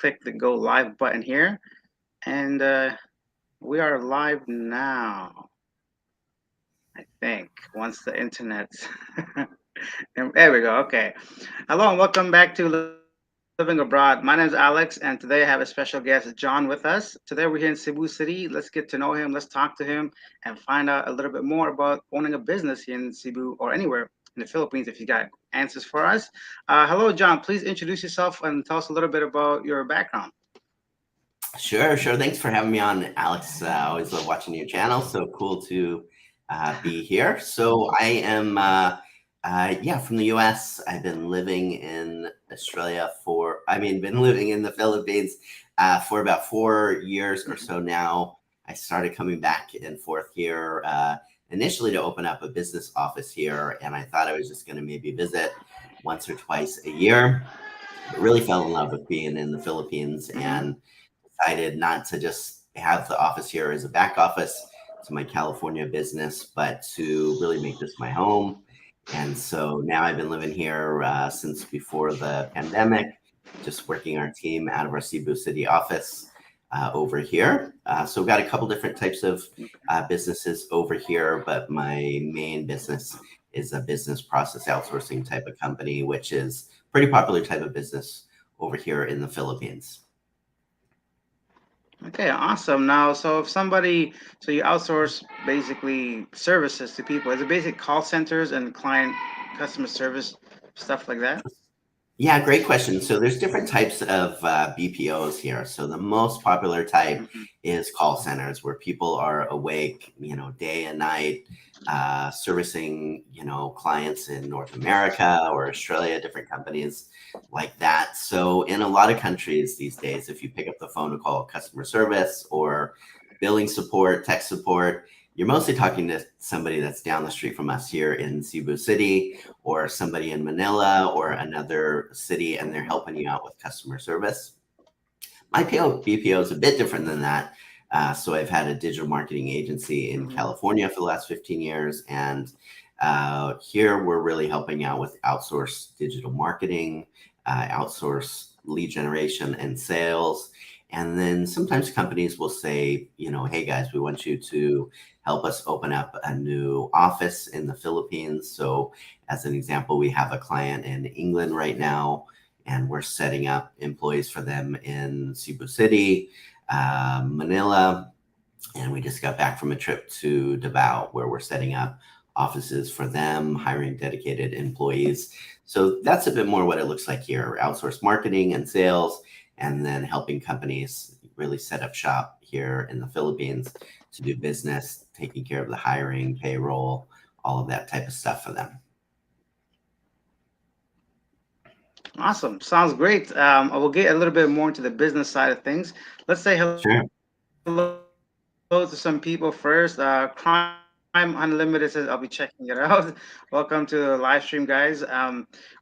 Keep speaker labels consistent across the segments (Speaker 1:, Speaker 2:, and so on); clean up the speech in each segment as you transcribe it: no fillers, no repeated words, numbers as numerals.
Speaker 1: click the go live button here. And we are live now, I think, once the internet. And there we go. Okay. Hello and welcome back to Living Abroad. My name is Alex, and today I have a special guest, John, with us. Today we're here in Cebu City. Let's get to know him, let's talk to him, and find out a little bit more about owning a business here in Cebu or anywhere in the Philippines if you got answers for us. Hello, John. Please introduce yourself and tell us a little bit about your background.
Speaker 2: Sure. Thanks for having me on, Alex. I always love watching your channel. So cool to be here. So I am, from the US. I've been living in been living in the Philippines for about 4 years or so now. I started coming back and forth here initially to open up a business office here. And I thought I was just going to maybe visit once or twice a year, but really fell in love with being in the Philippines
Speaker 1: Mm-hmm.
Speaker 2: and decided not to just have the office here as a back office to my California business, but to really make this my home. And so now I've been living here since before the pandemic, just working our team out of our Cebu City office over here. So we've got a couple different types of businesses over here, but my main business is a business process outsourcing type of company, which is pretty popular type of business over here in the Philippines.
Speaker 1: Okay, awesome. Now, so if somebody, so you outsource basically services to people, is it basic call centers and client customer service stuff like that?
Speaker 2: Yeah, great question. So there's different types of BPOs here. So the most popular type
Speaker 1: Hmm.
Speaker 2: is call centers where people are awake, day and night, servicing, clients in North America or Australia, different companies like that. So in a lot of countries these days, if you pick up the phone to call customer service or billing support, tech support, you're mostly talking to somebody that's down the street from us here in Cebu City or somebody in Manila or another city, and they're helping you out with customer service. My BPO is a bit different than that. So I've had a digital marketing agency in
Speaker 1: Hmm.
Speaker 2: California for the last 15 years. And here we're really helping out with outsource digital marketing, outsource lead generation and sales. And then sometimes companies will say, hey guys, we want you to help us open up a new office in the Philippines. So as an example, we have a client in England right now, and we're setting up employees for them in Cebu City, Manila, and we just got back from a trip to Davao where we're setting up offices for them, hiring dedicated employees. So that's a bit more what it looks like here: outsource marketing and sales, and then helping companies really set up shop here in the Philippines to do business, taking care of the hiring, payroll, all of that type of stuff for them.
Speaker 1: Awesome. Sounds great. I will get a little bit more into the business side of things. Let's say hello to
Speaker 2: Sure.
Speaker 1: some people first. Crime Unlimited says, I'll be checking it out. Welcome to the live stream, guys.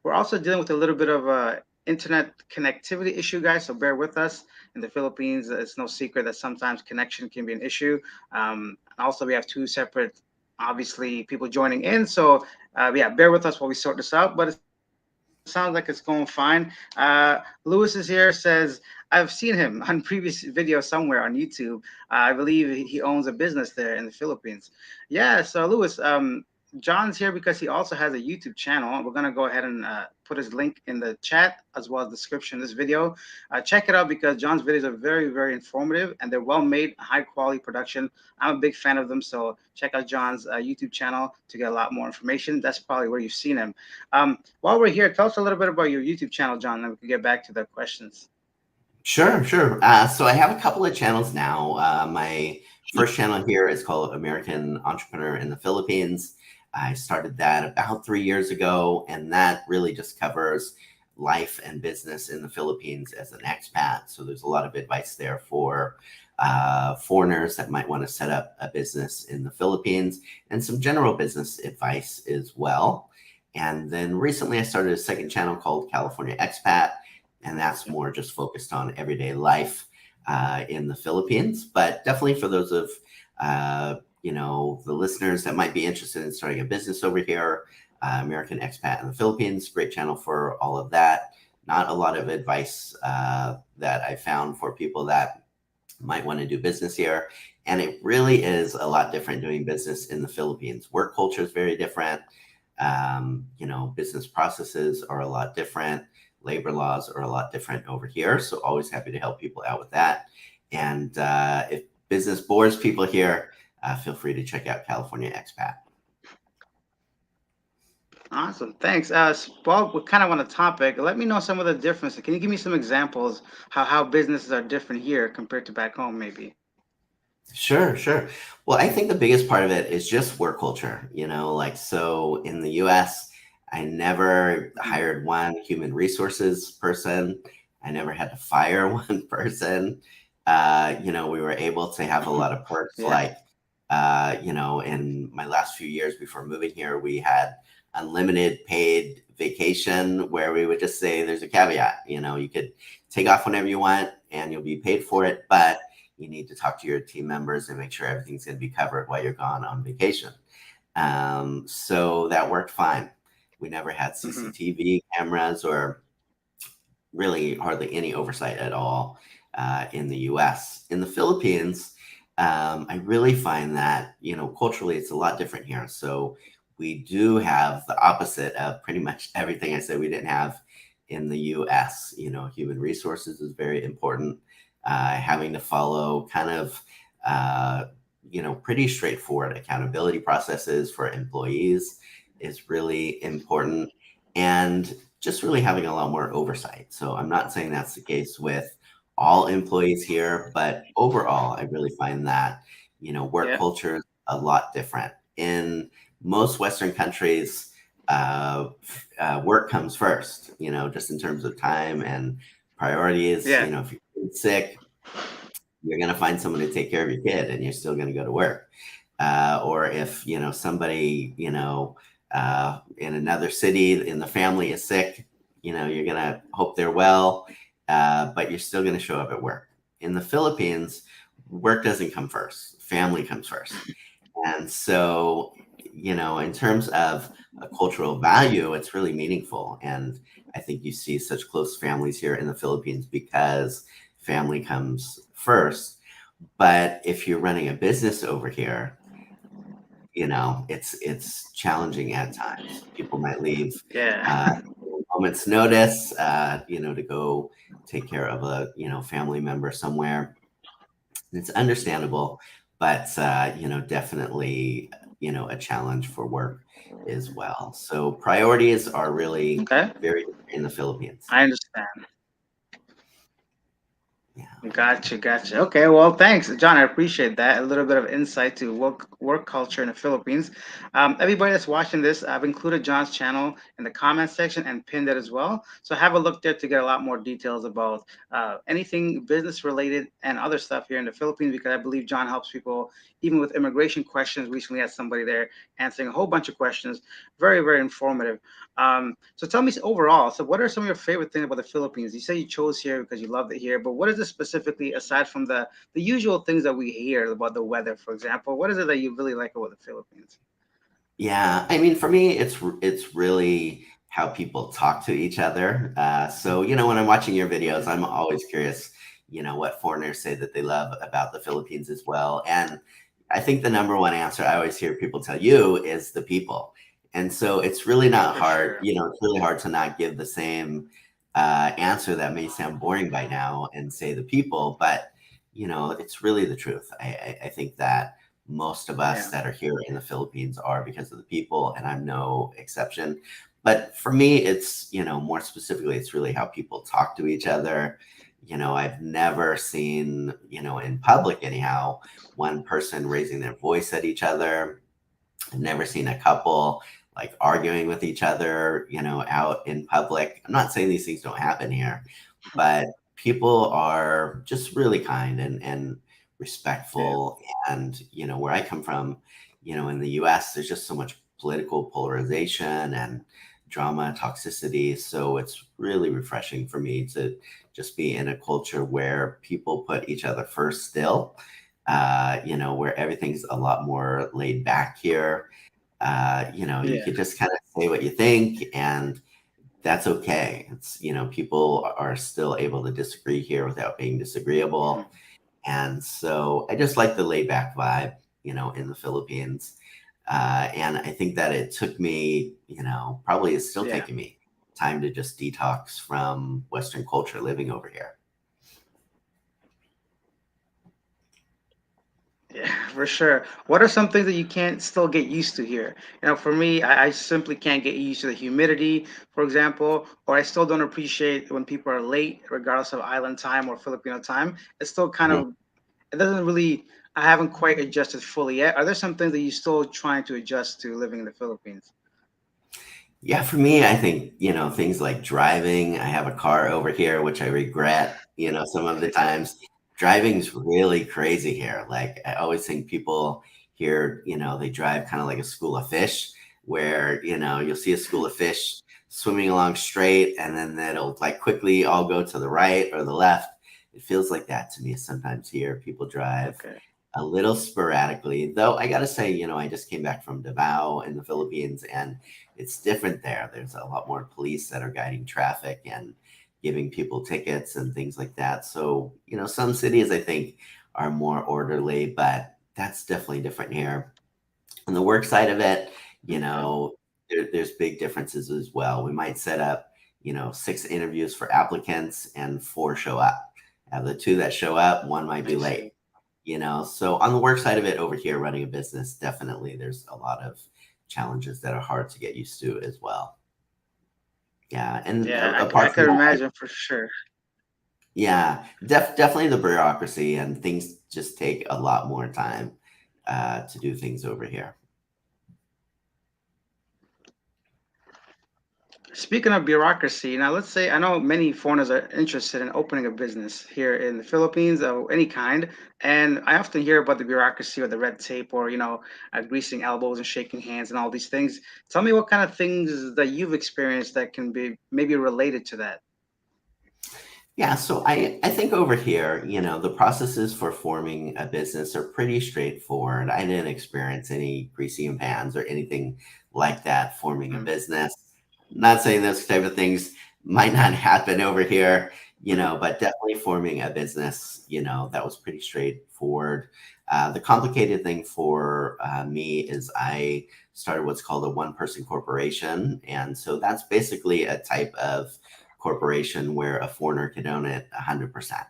Speaker 1: We're also dealing with a little bit of internet connectivity issue, guys, so bear with us. In the Philippines, it's no secret that sometimes connection can be an issue. And also, we have two separate, obviously, people joining in. So, yeah, bear with us while we sort this out. But it sounds like it's going fine. Lewis is here, says, I've seen him on previous video somewhere on YouTube. I believe he owns a business there in the Philippines. Yeah, so Lewis, John's here because he also has a YouTube channel. We're gonna go ahead and put his link in the chat as well as the description of this video. Check it out because John's videos are very, very informative and they're well made, high quality production. I'm a big fan of them, so check out John's YouTube channel to get a lot more information. That's probably where you've seen him. While we're here, tell us a little bit about your YouTube channel, John, and then we can get back to the questions.
Speaker 2: Sure. So I have a couple of channels now. My first channel here is called American Entrepreneur in the Philippines. I started that about 3 years ago, and that really just covers life and business in the Philippines as an expat. So there's a lot of advice there for foreigners that might want to set up a business in the Philippines, and some general business advice as well. And then recently I started a second channel called California Expat, and that's more just focused on everyday life in the Philippines. But definitely for those of the listeners that might be interested in starting a business over here, American Expat in the Philippines, great channel for all of that. not a lot of advice that I found for people that might want to do business here. And it really is a lot different doing business in the Philippines. Work culture is very different. Business processes are a lot different. Labor laws are a lot different over here. So always happy to help people out with that. And if business bores people here, feel free to check out California Expat.
Speaker 1: Awesome, thanks. Well, we're kind of on the topic. Let me know some of the differences. Can you give me some examples how businesses are different here compared to back home, maybe?
Speaker 2: Sure, sure. Well, I think the biggest part of it is just work culture. Like, so in the US, I never
Speaker 1: Mm.
Speaker 2: hired one human resources person. I never had to fire one person. We were able to have a lot of perks
Speaker 1: Yeah,
Speaker 2: like, in my last few years before moving here, we had unlimited paid vacation where we would just say there's a caveat. You could take off whenever you want and you'll be paid for it, but you need to talk to your team members and make sure everything's going to be covered while you're gone on vacation. So that worked fine. We never had
Speaker 1: hmm,
Speaker 2: CCTV cameras or really hardly any oversight at all in the US. In the Philippines, I really find that, culturally it's a lot different here. So we do have the opposite of pretty much everything I said we didn't have in the US. Human resources is very important. Having to follow kind of, uh, pretty straightforward accountability processes for employees is really important. And just really having a lot more oversight. So I'm not saying that's the case with all employees here, but overall, I really find that, work
Speaker 1: yeah,
Speaker 2: culture is a lot different. In most Western countries, work comes first, just in terms of time and priorities.
Speaker 1: yeah,
Speaker 2: If you're sick, you're going to find someone to take care of your kid and you're still going to go to work. Or if, somebody, in another city in the family is sick, you're going to hope they're well, but you're still going to show up at work. In the Philippines, work doesn't come first, family comes first. And so, in terms of a cultural value, it's really meaningful. And I think you see such close families here in the Philippines because family comes first. But if you're running a business over here, it's challenging at times. People might leave
Speaker 1: yeah.
Speaker 2: uh, a moment's notice, to go take care of a family member somewhere. It's understandable, but definitely a challenge for work as well. So priorities are really
Speaker 1: Okay,
Speaker 2: very different in the Philippines.
Speaker 1: I understand.
Speaker 2: Yeah.
Speaker 1: Gotcha, gotcha. Okay, well, thanks, John. I appreciate that. A little bit of insight to work culture in the Philippines. Everybody that's watching this, I've included John's channel in the comment section and pinned it as well. So have a look there to get a lot more details about anything business related and other stuff here in the Philippines, because I believe John helps people even with immigration questions. Recently had somebody there answering a whole bunch of questions. Very, very informative. So tell me overall, so what are some of your favorite things about the Philippines? You say you chose here because you loved it here, but what is it specifically aside from the usual things that we hear about the weather, for example? What is it that you really like about the Philippines?
Speaker 2: Yeah, I mean, for me, it's really how people talk to each other. So, when I'm watching your videos, I'm always curious, what foreigners say that they love about the Philippines as well. And I think the number one answer I always hear people tell you is the people. And so it's really not
Speaker 1: For
Speaker 2: hard,
Speaker 1: sure.
Speaker 2: it's really hard to not give the same answer that may sound boring by now and say the people, but it's really the truth. I think that most of us
Speaker 1: Yeah.
Speaker 2: that are here in the Philippines are because of the people, and I'm no exception. But for me, it's, more specifically, it's really how people talk to each other. I've never seen, in public anyhow, one person raising their voice at each other. I've never seen a couple like arguing with each other, out in public. I'm not saying these things don't happen here, but people are just really kind and
Speaker 1: Yeah.
Speaker 2: respectful. And, where I come from, in the US, there's just so much political polarization and drama, toxicity. So it's really refreshing for me to just be in a culture where people put each other first still, where everything's a lot more laid back here. You
Speaker 1: Yeah.
Speaker 2: could just kind of say what you think and that's okay. It's, people are still able to disagree here without being disagreeable.
Speaker 1: Mhm.
Speaker 2: And so I just like the laid back vibe, in the Philippines. And I think that it took me, probably is still
Speaker 1: Yeah.
Speaker 2: taking me time to just detox from Western culture living over here.
Speaker 1: Yeah, for sure. What are some things that you can't still get used to here? For me, I simply can't get used to the humidity, for example, or I still don't appreciate when people are late, regardless of island time or Filipino time. It's still kind
Speaker 2: Mhm.
Speaker 1: of, it doesn't really, I haven't quite adjusted fully yet. Are there some things that you're still trying to adjust to living in the Philippines?
Speaker 2: Yeah, for me, I think, things like driving. I have a car over here, which I regret, some of the times. Driving's really crazy here. Like, I always think people here, they drive kind of like a school of fish, where, you'll see a school of fish swimming along straight, and then it'll like quickly all go to the right or the left. It feels like that to me sometimes here. People drive
Speaker 1: Okay.
Speaker 2: a little sporadically, though I gotta say, I just came back from Davao in the Philippines, and it's different there. There's a lot more police that are guiding traffic and giving people tickets and things like that. So, some cities I think are more orderly, but that's definitely different here. On the work side of it,
Speaker 1: Okay.
Speaker 2: there's big differences as well. We might set up, 6 interviews for applicants and 4 show up. Out of the 2 that show up, 1 might be
Speaker 1: I
Speaker 2: late.
Speaker 1: see.
Speaker 2: So on the work side of it over here, running a business, definitely there's a lot of challenges that are hard to get used to as well. Yeah, and
Speaker 1: Yeah, I
Speaker 2: apart from
Speaker 1: could
Speaker 2: that,
Speaker 1: imagine for sure.
Speaker 2: yeah, definitely the bureaucracy and things just take a lot more time to do things over here.
Speaker 1: Speaking of bureaucracy, now let's say I know many foreigners are interested in opening a business here in the Philippines of any kind, and I often hear about the bureaucracy or the red tape or greasing elbows and shaking hands and all these things. Tell me what kind of things that you've experienced that can be maybe related to that.
Speaker 2: Yeah, so I think over here, the processes for forming a business are pretty straightforward. I didn't experience any greasy pans or anything like that forming a
Speaker 1: Mhm.
Speaker 2: business. Not saying those type of things might not happen over here, but definitely forming a business, that was pretty straightforward. The complicated thing for me is I started what's called a one-person corporation, and so that's basically a type of corporation where a foreigner can own it 100%.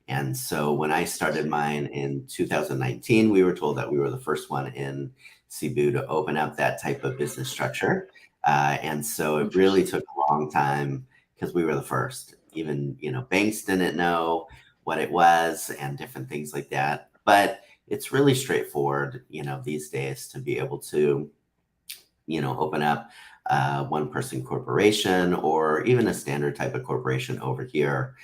Speaker 2: And so when I
Speaker 1: I
Speaker 2: started
Speaker 1: see.
Speaker 2: mine in 2019, we were told that we were the first one in Cebu to open up that type of business structure. And so it really
Speaker 1: Interesting.
Speaker 2: took a long time because we were the first. Even, banks didn't know what it was and different things like that. But it's really straightforward, these days to be able to open up a one person corporation or even a standard type of corporation over here.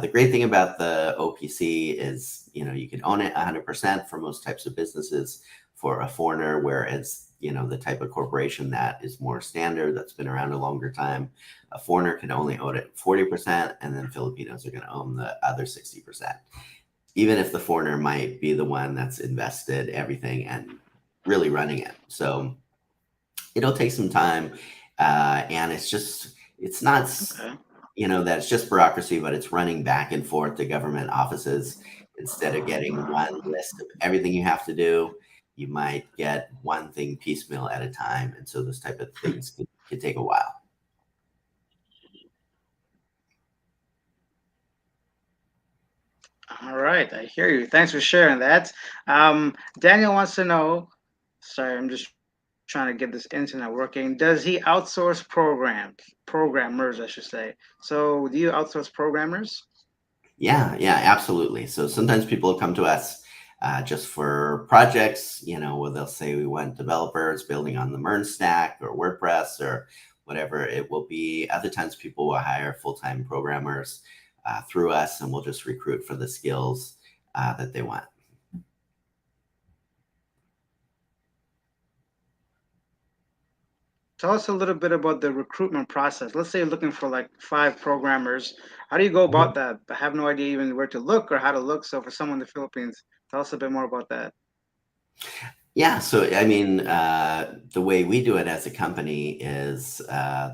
Speaker 2: The great thing about the OPC is, you can own it 100% for most types of businesses for a foreigner, whereas, the type of corporation that is more standard, that's been around a longer time, a foreigner can only own it 40%, and then Filipinos are going to own the other 60%, even if the foreigner might be the one that's invested everything and really running it. So, it'll take some time, and it's not
Speaker 1: Okay.
Speaker 2: that it's just bureaucracy, but it's running back and forth to government offices instead of getting one list of everything you have to do. You might get one thing piecemeal at a time, and so those type of things could take a while.
Speaker 1: All right, I hear you. Thanks for sharing that. Daniel wants to know. Sorry, I'm just trying to get this internet working. Does he outsource programmers, I should say? So, do you outsource programmers?
Speaker 2: Yeah, absolutely. So sometimes people come to us just for projects, where they'll say we want developers building on the MERN stack or WordPress or whatever it will be. Other times people will hire full-time programmers through us, and we'll just recruit for the skills that they want.
Speaker 1: Tell us a little bit about the recruitment process. Let's say you're looking for like 5 programmers. How do you go about that? I have no idea even where to look or how to look. So, for someone in the Philippines, tell us a bit more about that.
Speaker 2: Yeah, so I mean, the way we do it as a company is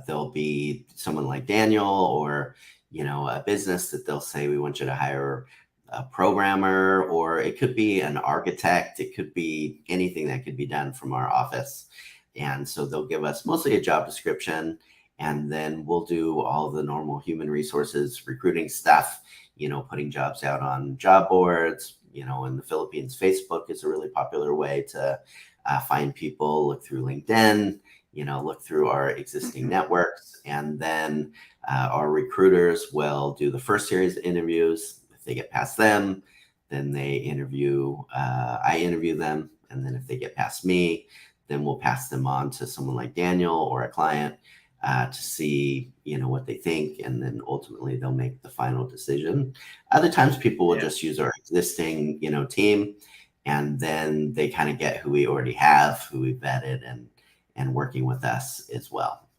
Speaker 2: there'll be someone like Daniel or a business that they'll say we want you to hire a programmer, or it could be an architect, it could be anything that could be done from our office. And so they'll give us mostly a job description, and then we'll do all the normal human resources recruiting stuff, putting jobs out on job boards. In the Philippines, Facebook is a really popular way to find people. Look through LinkedIn, look through our existing
Speaker 1: Mhm.
Speaker 2: networks, and then our recruiters will do the first series of interviews. If they get past them, then I interview them, and then if they get past me, then we'll pass them on to someone like Daniel or a client to see what they think, and then ultimately they'll make the final decision. Other times people will
Speaker 1: Yeah.
Speaker 2: just use our existing team, and then they kind of get who we already have, who we vetted, and working with us as well.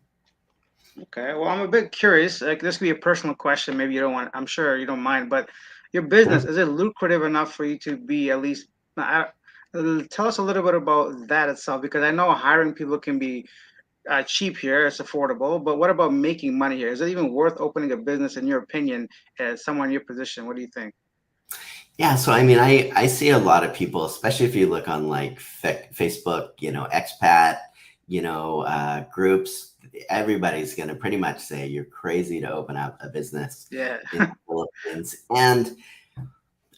Speaker 1: Okay. Well, I'm a bit curious. Like, this could be a personal question. Maybe you don't want. I'm sure you don't mind. But your business,
Speaker 2: Sure.
Speaker 1: is it lucrative enough for you to be at least? Tell us a little bit about that itself, because I know hiring people can be cheap here. It's affordable. But what about making money here? Is it even worth opening a business, in your opinion, as someone in your position? What do you think?
Speaker 2: Yeah, so I mean, I see a lot of people, especially if you look on like Facebook, expat, groups. Everybody's going to pretty much say you're crazy to open up a business
Speaker 1: Yeah.
Speaker 2: in the Philippines, and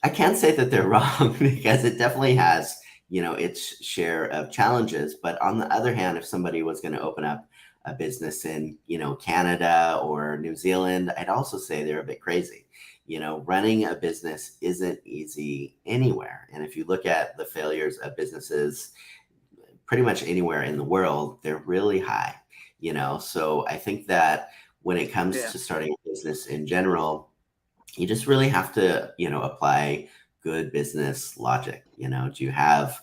Speaker 2: I can't say that they're wrong because it definitely has, its share of challenges. But on the other hand, if somebody was going to open up a business in, Canada or New Zealand, I'd also say they're a bit crazy. Running a business isn't easy anywhere. And if you look at the failures of businesses pretty much anywhere in the world, they're really high, So I think that when it comes
Speaker 1: Yeah.
Speaker 2: to starting a business in general, you just really have to, apply good business logic. Do you have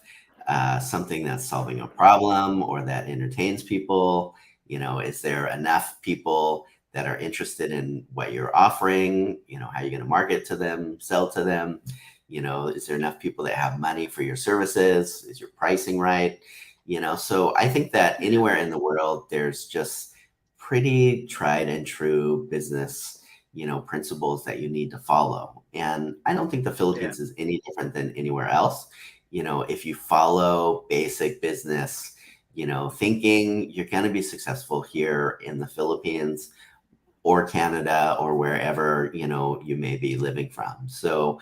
Speaker 2: something that's solving a problem or that entertains people? Is there enough people that are interested in what you're offering? How are you going to market to them, sell to them? Is there enough people that have money for your services? Is your pricing right? So I think that
Speaker 1: Yeah.
Speaker 2: anywhere in the world, there's just pretty tried and true business principles that you need to follow. And I don't think the
Speaker 1: Yeah.
Speaker 2: Philippines is any different than anywhere else. If you follow basic business, thinking, you're going to be successful here in the Philippines or Canada or wherever, you may be living from. So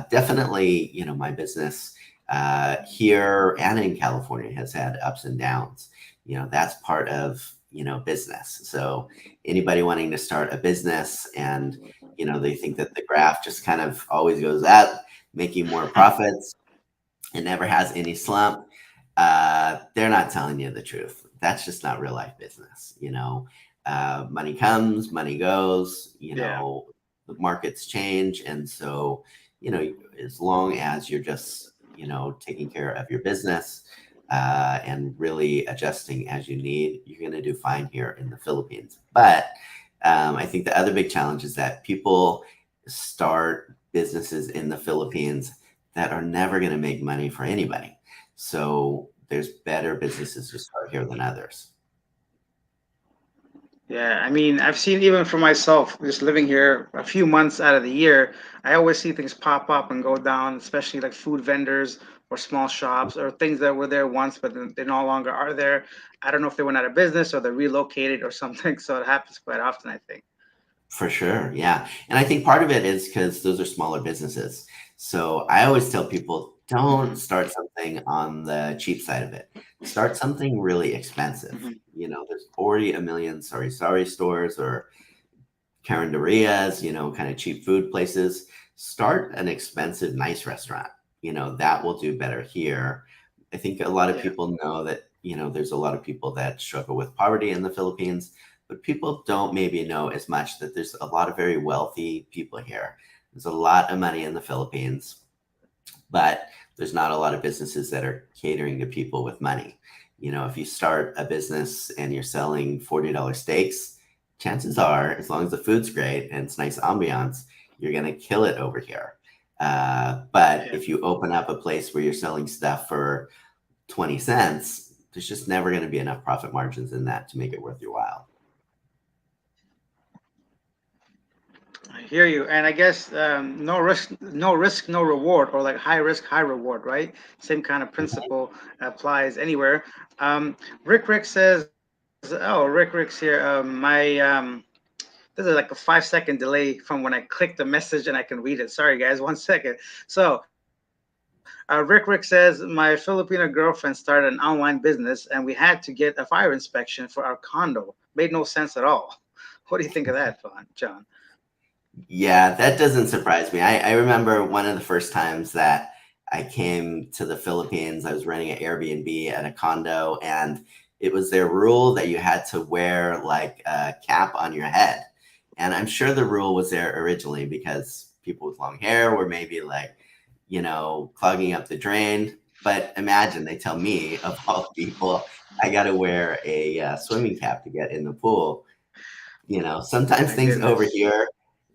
Speaker 2: definitely, my business here and in California has had ups and downs. That's part of, business. So anybody wanting to start a business and, they think that the graph just kind of always goes up, making more profits, it never has any slump, they're not telling you the truth. That's just not real life business. Money comes, money goes.
Speaker 1: Yeah.
Speaker 2: The markets change, and so as long as you're just taking care of your business and really adjusting as you need, you're going to do fine here in the Philippines. But I think the other big challenge is that people start businesses in the Philippines that are never going to make money for anybody. So there's better businesses to start here than others.
Speaker 1: Yeah, I mean, I've seen, even for myself, just living here a few months out of the year, I always see things pop up and go down, especially like food vendors or small shops or things that were there once, but then they no longer are there. I don't know if they went out of business or they relocated or something. So it happens quite often, I think.
Speaker 2: For sure. Yeah. And I think part of it is because those are smaller businesses. So I always tell people don't
Speaker 1: Hmm.
Speaker 2: start something on the cheap side of it. Start something really expensive.
Speaker 1: Hmm.
Speaker 2: There's already a million sorry stores or carinderias, kind of cheap food places. Start an expensive, nice restaurant. That will do better here. I think a lot of
Speaker 1: Yeah.
Speaker 2: people know that, there's a lot of people that struggle with poverty in the Philippines, but people don't maybe know as much that there's a lot of very wealthy people here. There's a lot of money in the Philippines, but there's not a lot of businesses that are catering to people with money. If you start a business and you're selling $40 steaks, chances are, as long as the food's great and it's nice ambiance, you're going to kill it over here. But
Speaker 1: Yeah.
Speaker 2: if you open up a place where you're selling stuff for 20 cents, there's just never going to be enough profit margins in that to make it worth your while.
Speaker 1: I hear you, and I guess no reward, or like high risk, high reward, right? Same kind of principle applies anywhere. Um, Rick says, "Oh, Rick's here. This is like a 5 second delay from when I click the message and I can read it. Sorry, guys, 1 second. So, Rick says, my Filipino girlfriend started an online business, and we had to get a fire inspection for our condo. Made no sense at all. What do you think of that, John?
Speaker 2: Yeah, that doesn't surprise me. I remember one of the first times that I came to the Philippines, I was renting an Airbnb at a condo, and it was their rule that you had to wear like a cap on your head. And I'm sure the rule was there originally because people with long hair were maybe like, clogging up the drain. But imagine they tell me, of all people, I got to wear a swimming cap to get in the pool.
Speaker 1: My
Speaker 2: Sometimes things over
Speaker 1: goodness.
Speaker 2: here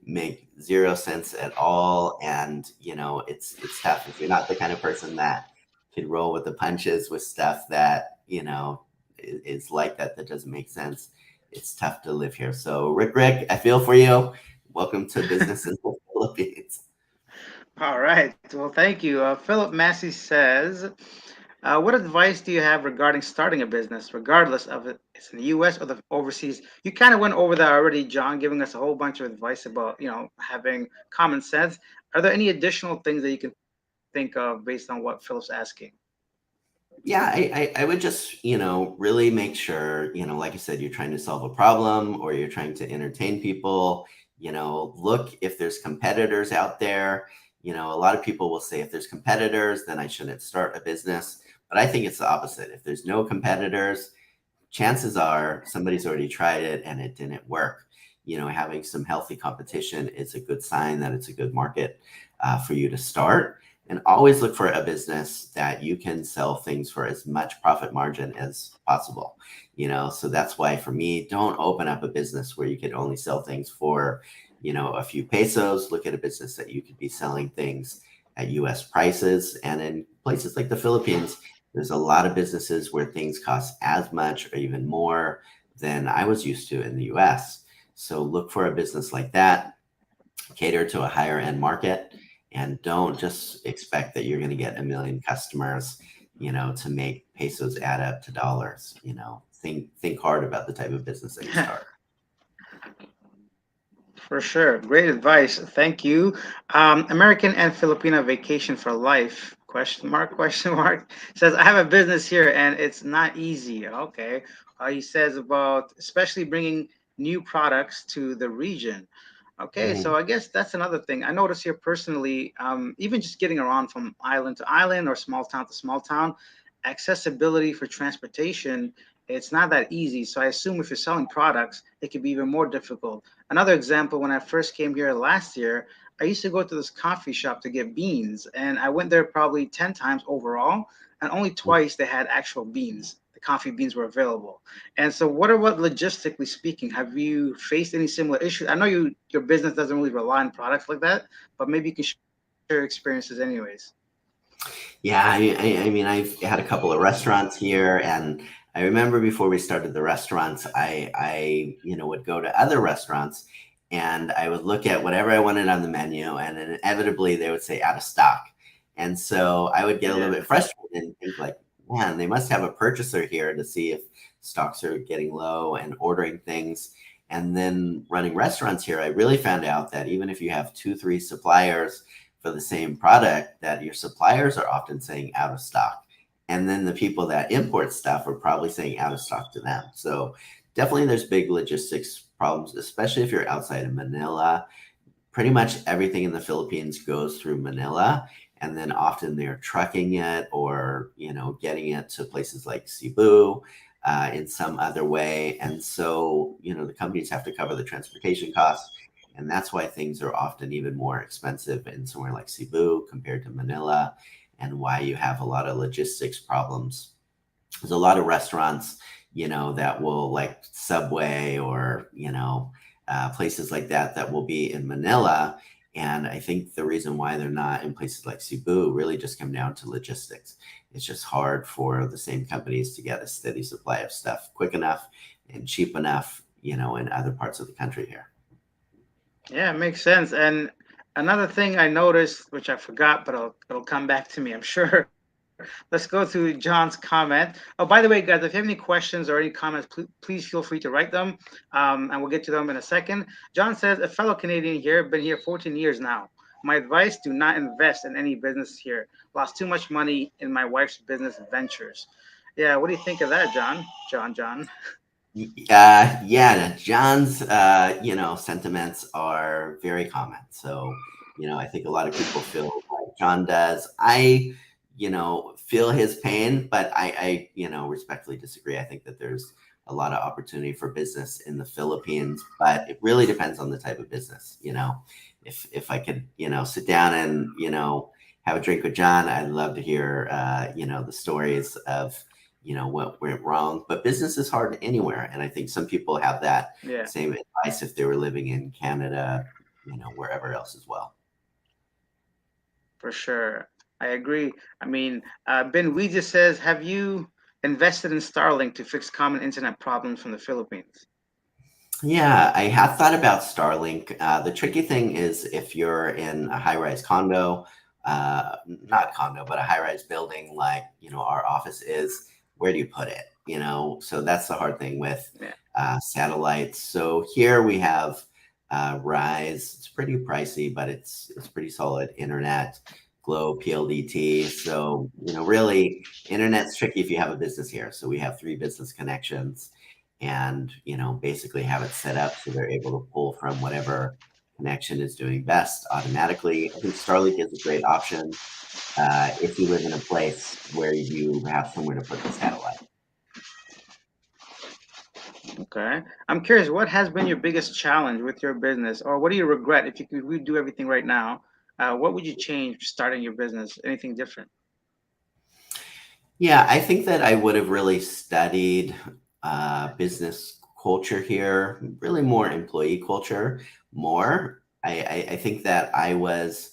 Speaker 2: make zero sense at all, and it's tough if you're not the kind of person that can roll with the punches with stuff that is like that doesn't make sense. It's tough to live here. So Rick, I feel for you. Welcome to business in the Philippines.
Speaker 1: All right. Well, thank you. Philip Massey says, what advice do you have regarding starting a business, regardless of it, it's in the U.S. or the overseas? You kind of went over that already, John, giving us a whole bunch of advice about, having common sense. Are there any additional things that you can think of based on what Philip's asking?
Speaker 2: Yeah, I would just, really make sure, like I said, you're trying to solve a problem or you're trying to entertain people, look if there's competitors out there. A lot of people will say if there's competitors, then I shouldn't start a business. But I think it's the opposite. If there's no competitors, chances are somebody's already tried it and it didn't work. Having some healthy competition is a good sign that it's a good market for you to start. And always look for a business that you can sell things for as much profit margin as possible. So that's why for me, don't open up a business where you could only sell things for, a few pesos. Look at a business that you could be selling things at US prices. And in places like the Philippines, there's a lot of businesses where things cost as much or even more than I was used to in the US. So look for a business like that, cater to a higher end market, and don't just expect that you're going to get a million customers, to make pesos add up to dollars. Think hard about the type of business that you start.
Speaker 1: For sure. Great advice. Thank you. American and Filipino vacation for life? Question mark, question mark. Says, I have a business here and it's not easy. Okay. He says about especially bringing new products to the region. Okay,
Speaker 2: Mhm.
Speaker 1: so I guess that's another thing. I notice here personally, even just getting around from island to island or small town to small town, accessibility for transportation, it's not that easy. So I assume if you're selling products, it could be even more difficult. Another example, when I first came here last year, I used to go to this coffee shop to get beans, and I went there probably 10 times overall, and only twice they had actual beans. The coffee beans were available. And so, what logistically speaking, have you faced any similar issues? I know your business doesn't really rely on products like that, but maybe you can share your experiences anyways.
Speaker 2: Yeah, I mean, I've had a couple of restaurants here, and I remember before we started the restaurants, I would go to other restaurants, and I would look at whatever I wanted on the menu, and inevitably they would say out of stock, and so I would get a little
Speaker 1: Yeah.
Speaker 2: bit frustrated and think like, man, they must have a purchaser here to see if stocks are getting low and ordering things. And then running restaurants here, I really found out that even if you have two, three suppliers for the same product, that your suppliers are often saying out of stock. And then the people that import stuff are probably saying out of stock to them. So definitely there's big logistics problems, especially if you're outside of Manila. Pretty much everything in the Philippines goes through Manila. And then often they're trucking it or, getting it to places like Cebu in some other way. And so, the companies have to cover the transportation costs. And that's why things are often even more expensive in somewhere like Cebu compared to Manila, and why you have a lot of logistics problems. There's a lot of restaurants, that will like Subway or, places like that will be in Manila. And I think the reason why they're not in places like Cebu really just come down to logistics. It's just hard for the same companies to get a steady supply of stuff quick enough and cheap enough, in other parts of the country here.
Speaker 1: Yeah, it makes sense. And another thing I noticed, which I forgot, but it'll come back to me, I'm sure. Let's go to John's comment. Oh, by the way, guys, if you have any questions or any comments, please feel free to write them, and we'll get to them in a second. John says, a fellow Canadian here, been here 14 years now. My advice, do not invest in any business here. Lost too much money in my wife's business ventures. Yeah, what do you think of that, John? John.
Speaker 2: Yeah, John's, sentiments are very common. So, I think a lot of people feel like John does. I, feel his pain, but respectfully disagree. I think that there's a lot of opportunity for business in the Philippines, but it really depends on the type of business. If I could, sit down and, have a drink with John, I'd love to hear, the stories of, what went wrong. But business is hard anywhere. And I think some people have that
Speaker 1: Yeah,
Speaker 2: same advice if they were living in Canada, wherever else as well.
Speaker 1: for sure. I agree. I mean, Ben Weezy says, have you invested in Starlink to fix common internet problems from the Philippines?
Speaker 2: Yeah, I have thought about Starlink. The tricky thing is if you're in a high-rise condo, not condo, but a high-rise building like, our office is, where do you put it? So that's the hard thing with
Speaker 1: Yeah.
Speaker 2: satellites. So here we have Rise. It's pretty pricey, but it's pretty solid internet. Glow PLDT. So, really, internet's tricky if you have a business here. So we have 3 business connections and basically have it set up so they're able to pull from whatever connection is doing best automatically. I think Starlink is a great option if you live in a place where you have somewhere to put the satellite.
Speaker 1: Okay. I'm curious, what has been your biggest challenge with your business, or what do you regret if you could redo everything right now? What would you change starting your business? Anything different?
Speaker 2: Yeah, I think that I would have really studied business culture here, really more employee culture, more. I think that I was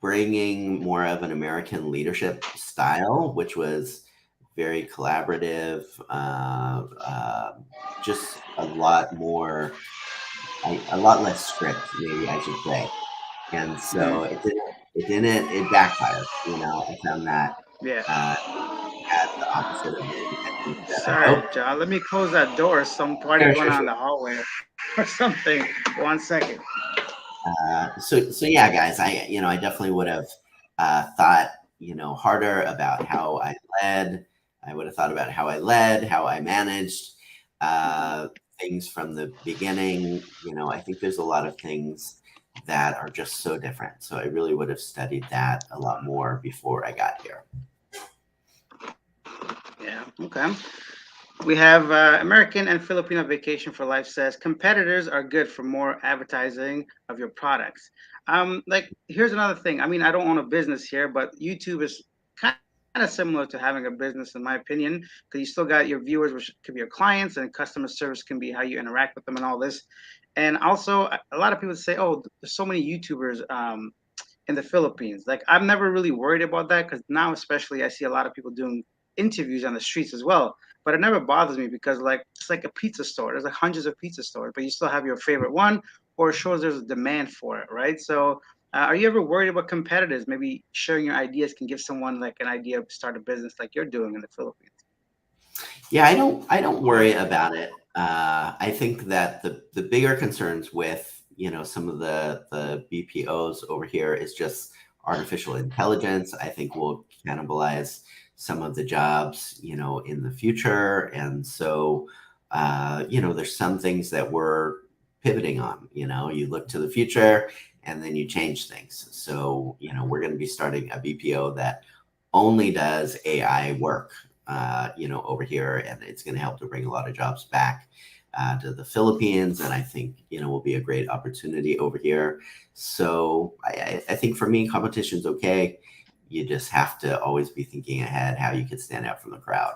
Speaker 2: bringing more of an American leadership style, which was very collaborative, just a lot more, a lot less strict, maybe I should say. And so
Speaker 1: Hmm.
Speaker 2: it backfired. I found that
Speaker 1: Yeah.
Speaker 2: uh, had the opposite of the intentions that I
Speaker 1: Sorry,
Speaker 2: hoped.
Speaker 1: John. Let me close that door. Some party
Speaker 2: Sure,
Speaker 1: going
Speaker 2: sure,
Speaker 1: on in
Speaker 2: sure.
Speaker 1: the hallway or something. 1 second.
Speaker 2: So yeah, guys, I definitely would have thought, harder about how I led. I would have thought about how I led, how I managed
Speaker 1: Hmm.
Speaker 2: uh, things from the beginning. I think there's a lot of things that are just so different. So I really would have studied that a lot more before I got here.
Speaker 1: Yeah. Okay. We have American and Filipino Vacation for Life says competitors are good for more advertising of your products. Like here's another thing. I mean, I don't own a business here, but YouTube is kind of similar to having a business, in my opinion, because you still got your viewers, which could be your clients, and customer service can be how you interact with them and all this. And also, a lot of people say, "Oh, there's so many YouTubers in the Philippines." Like I'm never really worried about that because now, especially, I see a lot of people doing interviews on the streets as well. But it never bothers me because like it's like a pizza store. There's like hundreds of pizza stores, but you still have your favorite one, or it shows there's a demand for it, right? So, are you ever worried about competitors? Maybe sharing your ideas can give someone like an idea to start a business like you're doing in the Philippines.
Speaker 2: Yeah, I don't worry about it. I think that the bigger concerns with some of the BPOs over here is just artificial intelligence. I think will cannibalize some of the jobs in the future, and so there's some things that we're pivoting on. You look to the future and then you change things. So we're going to be starting a BPO that only does AI work over here, and it's going to help to bring a lot of jobs back to the Philippines, and I think will be a great opportunity over here. So I think for me, competition's okay. You just have to always be thinking ahead how you can stand out from the crowd.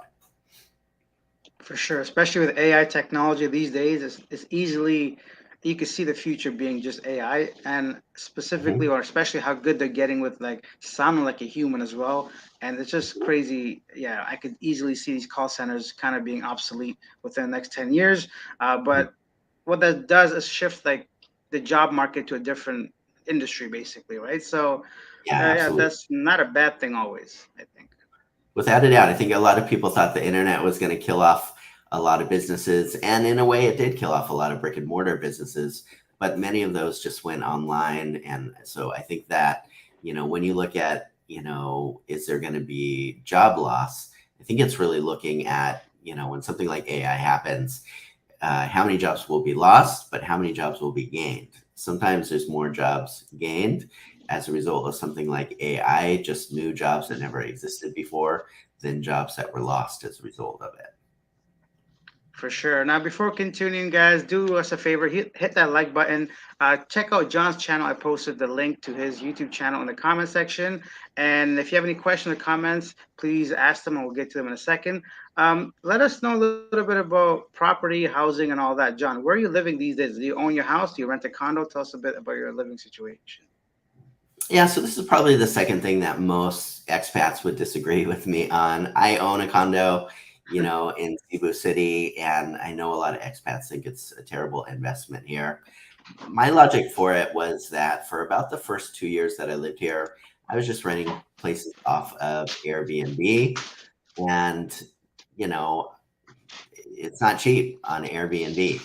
Speaker 1: For sure, especially with AI technology these days, it's easily. you could see the future being just AI, and specifically
Speaker 2: Mhm.
Speaker 1: or especially how good they're getting with like sounding like a human as well. And it's just crazy. Yeah, I could easily see these call centers kind of being obsolete within the next 10 years. But what that does is shift like the job market to a different industry, basically, right? So,
Speaker 2: Yeah,
Speaker 1: yeah,
Speaker 2: absolutely.
Speaker 1: that's not a bad thing always, I think.
Speaker 2: Without a doubt, I think a lot of people thought the internet was going to kill off a lot of businesses, and in a way, it did kill off a lot of brick and mortar businesses. But many of those just went online, and so I think that when you look at is there going to be job loss? I think it's really looking at when something like AI happens, how many jobs will be lost, but how many jobs will be gained. Sometimes there's more jobs gained as a result of something like AI, just new jobs that never existed before, than jobs that were lost as a result of it.
Speaker 1: For sure. Now, before continuing, guys, do us a favor, hit that like button. Check out John's channel. I posted the link to his YouTube channel in the comment section. And if you have any questions or comments, please ask them, and we'll get to them in a second. Let us know a little bit about property, housing, and all that. John, where are you living these days? Do you own your house? Do you rent a condo? Tell us a bit about your living situation.
Speaker 2: Yeah, so this is probably the second thing that most expats would disagree with me on. I own a condo, in Cebu City, and I know a lot of expats think it's a terrible investment here. My logic for it was that for about the first 2 years that I lived here, I was just renting places off of Airbnb. And, you know, it's not cheap on Airbnb.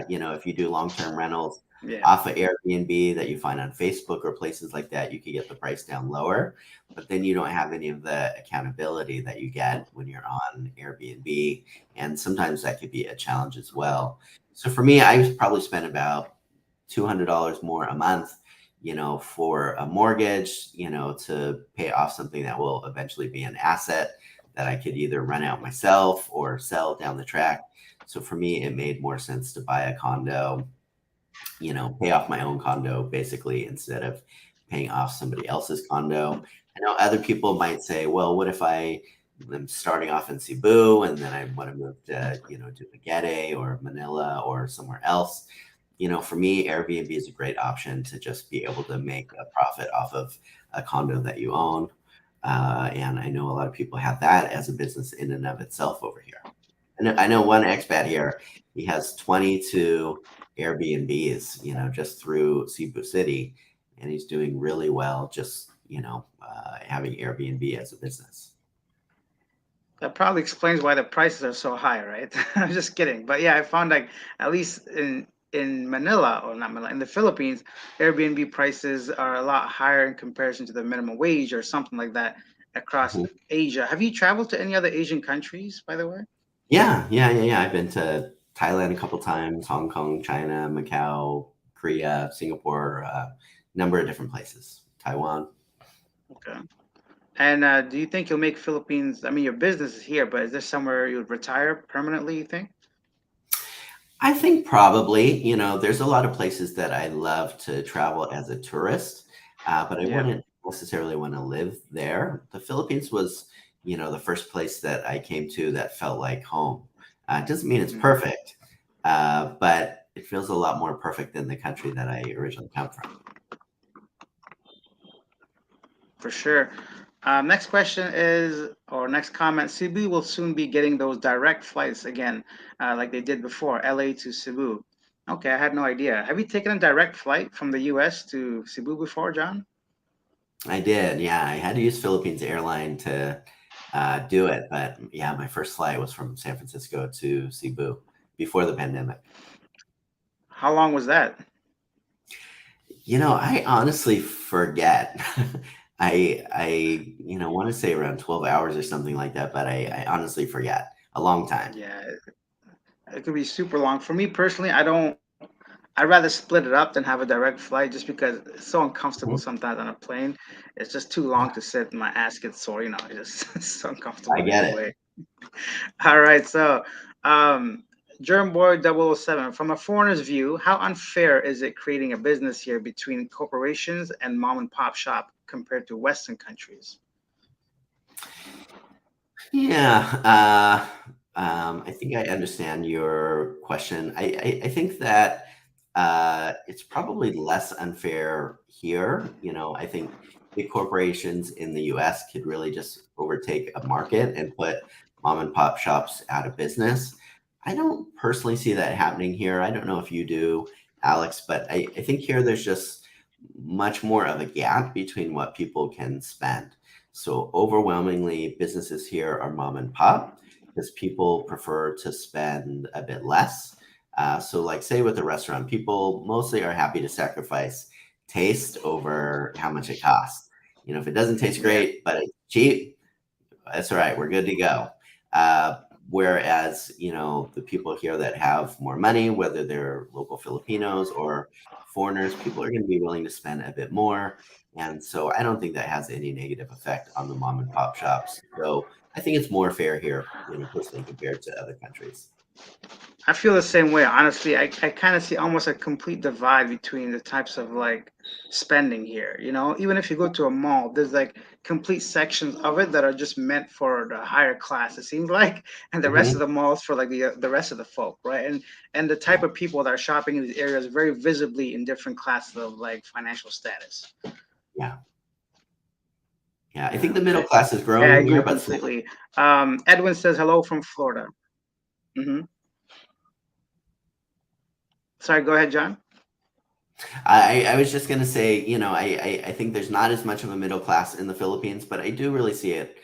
Speaker 2: If you do long term rentals
Speaker 1: Yeah,
Speaker 2: off of Airbnb that you find on Facebook or places like that, you could get the price down lower, but then you don't have any of the accountability that you get when you're on Airbnb. And sometimes that could be a challenge as well. So for me, I probably spent about $200 more a month, for a mortgage, to pay off something that will eventually be an asset that I could either rent out myself or sell down the track. So for me, it made more sense to buy a condo, pay off my own condo basically instead of paying off somebody else's condo. I know other people might say, well, what if I am starting off in Cebu and then I want to move to, Dumaguete or Manila or somewhere else? For me, Airbnb is a great option to just be able to make a profit off of a condo that you own. And I know a lot of people have that as a business in and of itself over here. I know one expat here, he has 22 Airbnbs, just through Cebu City, and he's doing really well just, having Airbnb as a business.
Speaker 1: that probably explains why the prices are so high, right? I'm just kidding. But yeah, I found like at least in Manila or not Manila, in the Philippines, Airbnb prices are a lot higher in comparison to the minimum wage or something like that across
Speaker 2: Mhm.
Speaker 1: Asia. Have you traveled to any other Asian countries, by the way?
Speaker 2: Yeah, yeah, yeah, yeah. I've been to Thailand a couple times, Hong Kong, China, Macau, Korea, Singapore, number of different places, Taiwan.
Speaker 1: Okay. And do you think you'll make Philippines? I mean, your business is here, but is there somewhere you would retire permanently? You think?
Speaker 2: I think probably, there's a lot of places that I love to travel as a tourist, but I
Speaker 1: Yeah.
Speaker 2: wouldn't necessarily want to live there. The Philippines was, the first place that I came to that felt like home. It doesn't mean it's
Speaker 1: Mhm.
Speaker 2: perfect, but it feels a lot more perfect than the country that I originally come from.
Speaker 1: For sure. Next question is, or next comment, Cebu will soon be getting those direct flights again, like they did before, LA to Cebu. Okay, I had no idea. Have you taken a direct flight from the US to Cebu before, John?
Speaker 2: I did, yeah. I had to use Philippines Airline to do it, but yeah, my first flight was from San Francisco to Cebu before the pandemic.
Speaker 1: How long was that?
Speaker 2: I honestly forget. I want to say around 12 hours or something like that, but I honestly forget. A long time.
Speaker 1: Yeah, it could be super long. For me personally, I don't. I'd rather split it up than have a direct flight just because it's so uncomfortable
Speaker 2: Mhm.
Speaker 1: sometimes on a plane. It's just too long
Speaker 2: Yeah,
Speaker 1: to sit and my ass gets sore, it's just it's so
Speaker 2: I
Speaker 1: uncomfortable
Speaker 2: get it.
Speaker 1: anyway. All right, so um Germboy 007, from a foreigner's view, how unfair is it creating a business here between corporations and mom and pop shop compared to Western countries?
Speaker 2: Yeah, I think I understand your question. I think that It's probably less unfair here. I think big corporations in the US could really just overtake a market and put mom and pop shops out of business. I don't personally see that happening here. I don't know if you do, Alex, but I think here there's just much more of a gap between what people can spend. So overwhelmingly, businesses here are mom and pop because people prefer to spend a bit less. So, like, say with a restaurant, people mostly are happy to sacrifice taste over how much it costs. If it doesn't taste
Speaker 1: Yeah.
Speaker 2: great, but it's cheap, that's all right. We're good to go. Uh, Whereas, the people here that have more money, whether they're local Filipinos or foreigners, people are going to be willing to spend a bit more. And so I don't think that has any negative effect on the mom and pop shops. So I think it's more fair here, personally, compared to other countries.
Speaker 1: I feel the same way. Honestly, I kind of see almost a complete divide between the types of like spending here. Even if you go to a mall, there's like complete sections of it that are just meant for the higher class. It seems like, and the rest of
Speaker 2: Hmm.
Speaker 1: the malls for like the rest of the folk, right? And the type
Speaker 2: Yeah.
Speaker 1: of people that are shopping in these areas very visibly in different classes of like financial status.
Speaker 2: Yeah. Yeah. I think
Speaker 1: Yeah.
Speaker 2: the middle
Speaker 1: Okay.
Speaker 2: class is
Speaker 1: Yeah, I
Speaker 2: growing here,
Speaker 1: agree
Speaker 2: but slowly.
Speaker 1: completely. Edwin says hello from Florida. Hmm. Sorry, go ahead, John.
Speaker 2: I was just going to say, I think there's not as much of a middle class in the Philippines, but I do really see it,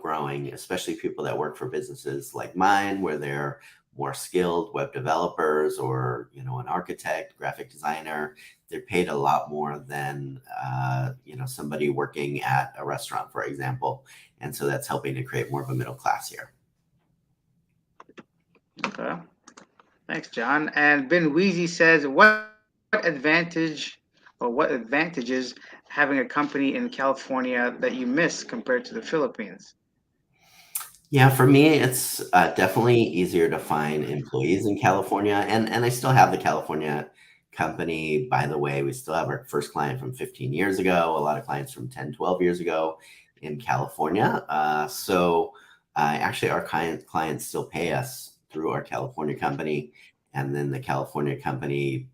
Speaker 2: growing, especially people that work for businesses like mine, where they're more skilled web developers or, an architect, graphic designer. They're paid a lot more than, somebody working at a restaurant, for example. And so that's helping to create more of a middle class here.
Speaker 1: Okay. Thanks, John. And Ben Weezy says, what advantage or what advantages having a company in California that you miss compared to the Philippines?
Speaker 2: Yeah, for me, it's definitely easier to find employees in California, and I still have the California company. By the way, we still have our first client from 15 years ago, a lot of clients from 10, 12 years ago in California. Actually, our clients still pay us through our California company, and then the California company,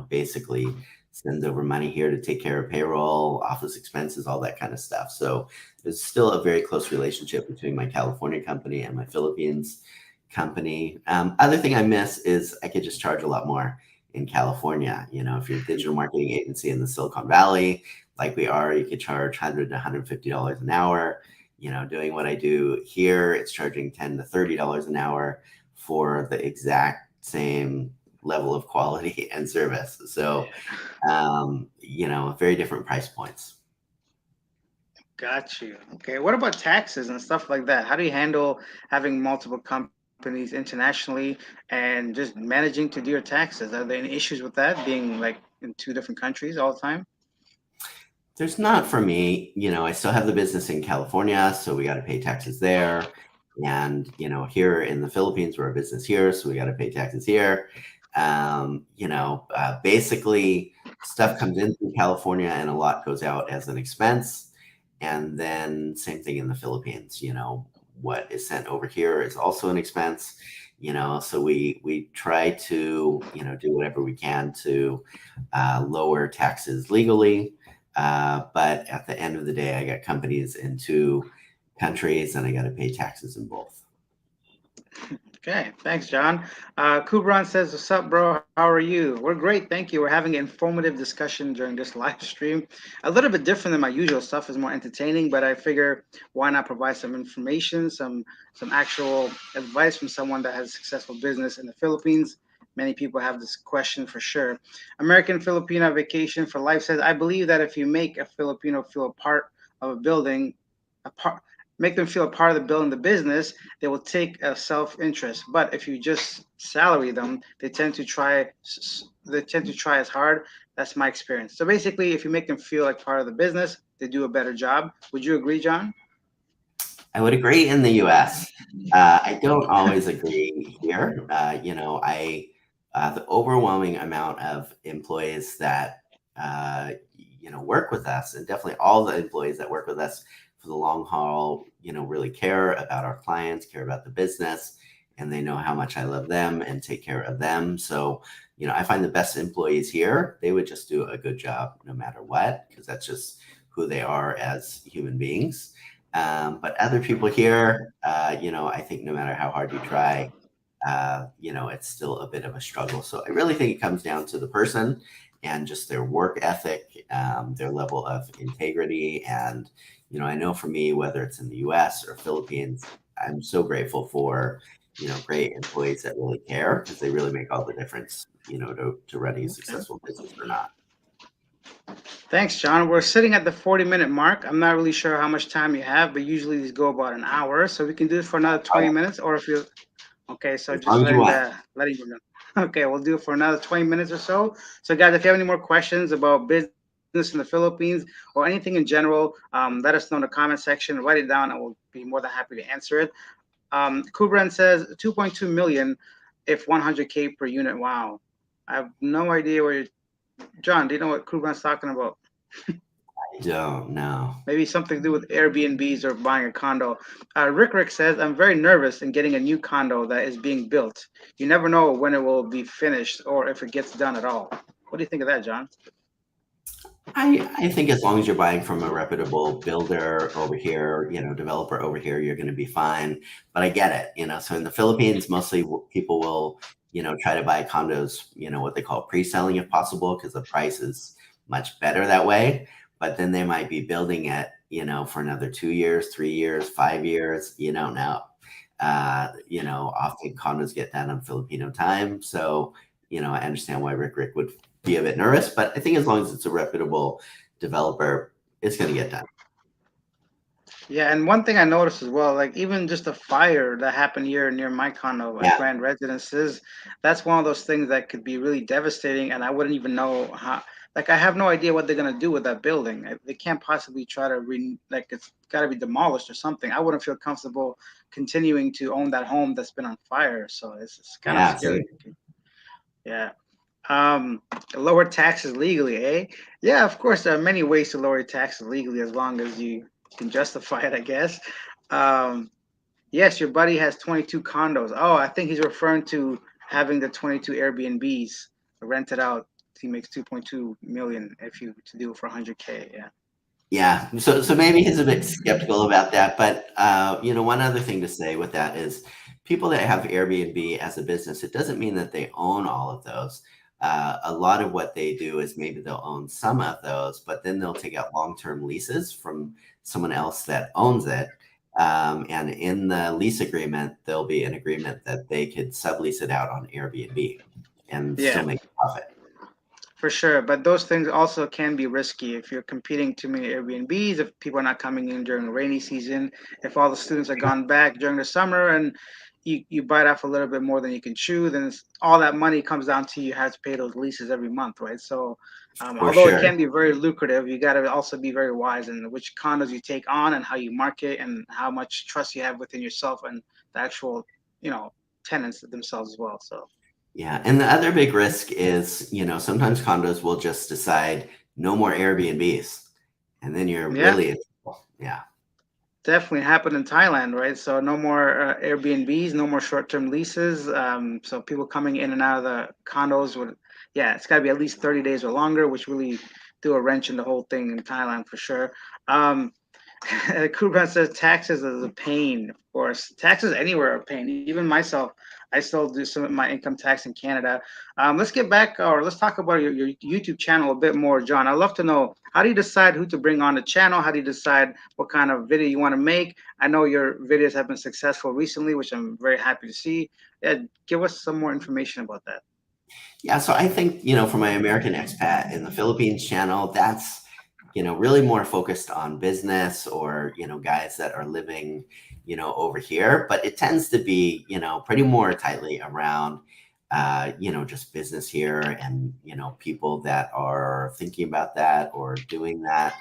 Speaker 2: basically sends over money here to take care of payroll, office expenses, all that kind of stuff. So there's still a very close relationship between my California company and my Philippines company. Other thing I miss is I could just charge a lot more in California. If you're a digital marketing agency in the Silicon Valley, like we are, you could charge $100 to $150 an hour. Doing what I do here, it's charging $10 to $30 an hour for the exact same level of quality and service. So, very different price points.
Speaker 1: Got you. Okay. What about taxes and stuff like that? How do you handle having multiple companies internationally and just managing to do your taxes? Are there any issues with that being like in two different countries all the time?
Speaker 2: There's not for me. I still have the business in California, so we got to pay taxes there. And, here in the Philippines, we're a business here, so we got to pay taxes here. Basically, stuff comes in from California and a lot goes out as an expense. And then, same thing in the Philippines. What is sent over here is also an expense. So we try to, do whatever we can to lower taxes legally. But at the end of the day, I got companies in two countries and I got to pay taxes in both.
Speaker 1: Okay, thanks, John. Kubran says, "What's up, bro? How are you?" We're great, thank you. We're having an informative discussion during this live stream. A little bit different than my usual stuff; is more entertaining. But I figure, why not provide some information, some actual advice from someone that has a successful business in the Philippines. Many people have this question for sure. American Filipino Vacation for Life says, "I believe that if you make a Filipino feel a part of a building, a part." Make them feel a part of the building the business, they will take a self-interest. But if you just salary them, they tend to try as hard. That's my experience. So basically, if you make them feel like part of the business, they do a better job. Would you agree, John?
Speaker 2: I would agree in the US. I don't always agree here. The overwhelming amount of employees that, work with us, and definitely all the employees that work with us for the long haul, really care about our clients, care about the business. and they know how much I love them and take care of them. So, I find the best employees here, they would just do a good job no matter what, because that's just who they are as human beings. But other people here, I think no matter how hard you try, it's still a bit of a struggle. So I really think it comes down to the person and just their work ethic, their level of integrity. And, I know for me, whether it's in the US or Philippines, I'm so grateful for, great employees that really care, because they really make all the difference, to running a
Speaker 1: Okay.
Speaker 2: successful business or not.
Speaker 1: Thanks, John. We're sitting at the 40-minute mark. I'm not really sure how much time you have, but usually these go about an hour. So we can do this for another 20 minutes, or if you okay, so
Speaker 2: As
Speaker 1: just
Speaker 2: long as you want.
Speaker 1: letting you know. Okay, we'll do it for another 20 minutes or so. So guys, if you have any more questions about business in the Philippines or anything in general, let us know in the comment section. Write it down, and we'll be more than happy to answer it. Kubran says 2.2 million if 100K per unit. Wow, I have no idea where you're. John, do you know what Kubran's talking about?
Speaker 2: I don't know.
Speaker 1: Maybe something to do with Airbnbs or buying a condo. Rick says, I'm very nervous in getting a new condo that is being built. You never know when it will be finished or if it gets done at all. What do you think of that, John?
Speaker 2: I think as long as you're buying from a reputable builder over here, developer over here, you're going to be fine. But I get it, So in the Philippines, mostly people will, try to buy condos, what they call pre-selling if possible, because the price is much better that way. But then they might be building it, for another 2 years, 3 years, 5 years. You don't know. Often condos get done on Filipino time, so I understand why Rick would be a bit nervous, but I think as long as it's a reputable developer, it's going to get done.
Speaker 1: Yeah, and one thing I noticed as well, like even just a fire that happened here near my condo at
Speaker 2: Yeah,
Speaker 1: Grand Residences, that's one of those things that could be really devastating, and I wouldn't even know how. Like I have no idea what they're gonna do with that building. They can't possibly try to like it's got to be demolished or something. I wouldn't feel comfortable continuing to own that home that's been on fire. So it's kind of
Speaker 2: yeah,
Speaker 1: scary.
Speaker 2: same.
Speaker 1: Yeah. Um, Lower taxes legally, eh? Yeah, of course, there are many ways to lower taxes legally as long as you can justify it, I guess. Um, yes, your buddy has 22 condos. Oh, I think he's referring to having the 22 Airbnbs rented out. He makes 2.2 million if you to do it for 100K. Yeah.
Speaker 2: Yeah, so maybe he's a bit skeptical about that, but one other thing to say with that is people that have Airbnb as a business, it doesn't mean that they own all of those. A lot of what they do is maybe they'll own some of those, but then they'll take out long-term leases from someone else that owns it. And in the lease agreement, there'll be an agreement that they could sublease it out on Airbnb and still
Speaker 1: Yeah.
Speaker 2: make a profit.
Speaker 1: For sure, but those things also can be risky if you're competing too many Airbnbs, if people are not coming in during the rainy season, if all the students are gone back during the summer and you bite off a little bit more than you can chew, then all that money comes down to you have to pay those leases every month, right? So,
Speaker 2: For
Speaker 1: although it
Speaker 2: sure.
Speaker 1: can be very lucrative, you got to also be very wise in which condos you take on and how you market and how much trust you have within yourself and the actual, you know, tenants themselves as well. So,
Speaker 2: Yeah, and the other big risk is, sometimes condos will just decide no more Airbnbs, and then you're
Speaker 1: yeah.
Speaker 2: really in trouble. Yeah,
Speaker 1: Definitely happened in Thailand, right? So no more Airbnbs, no more short-term leases. So people coming in and out of the condos would, yeah, it's got to be at least 30 days or longer, which really threw a wrench in the whole thing in Thailand for sure. Um, Kubran says taxes is a pain, of course. Taxes anywhere are a pain. Even myself, I still do some of my income tax in Canada. Let's get back, or let's talk about your YouTube channel a bit more, John. I'd love to know how do you decide who to bring on the channel? How do you decide what kind of video you want to make? I know your videos have been successful recently, which I'm very happy to see. Yeah, give us some more information about that.
Speaker 2: yeah. So I think, for my American expat in the Philippines channel, that's, really more focused on business or, guys that are living, over here. But it tends to be, pretty more tightly around, just business here and, people that are thinking about that or doing that.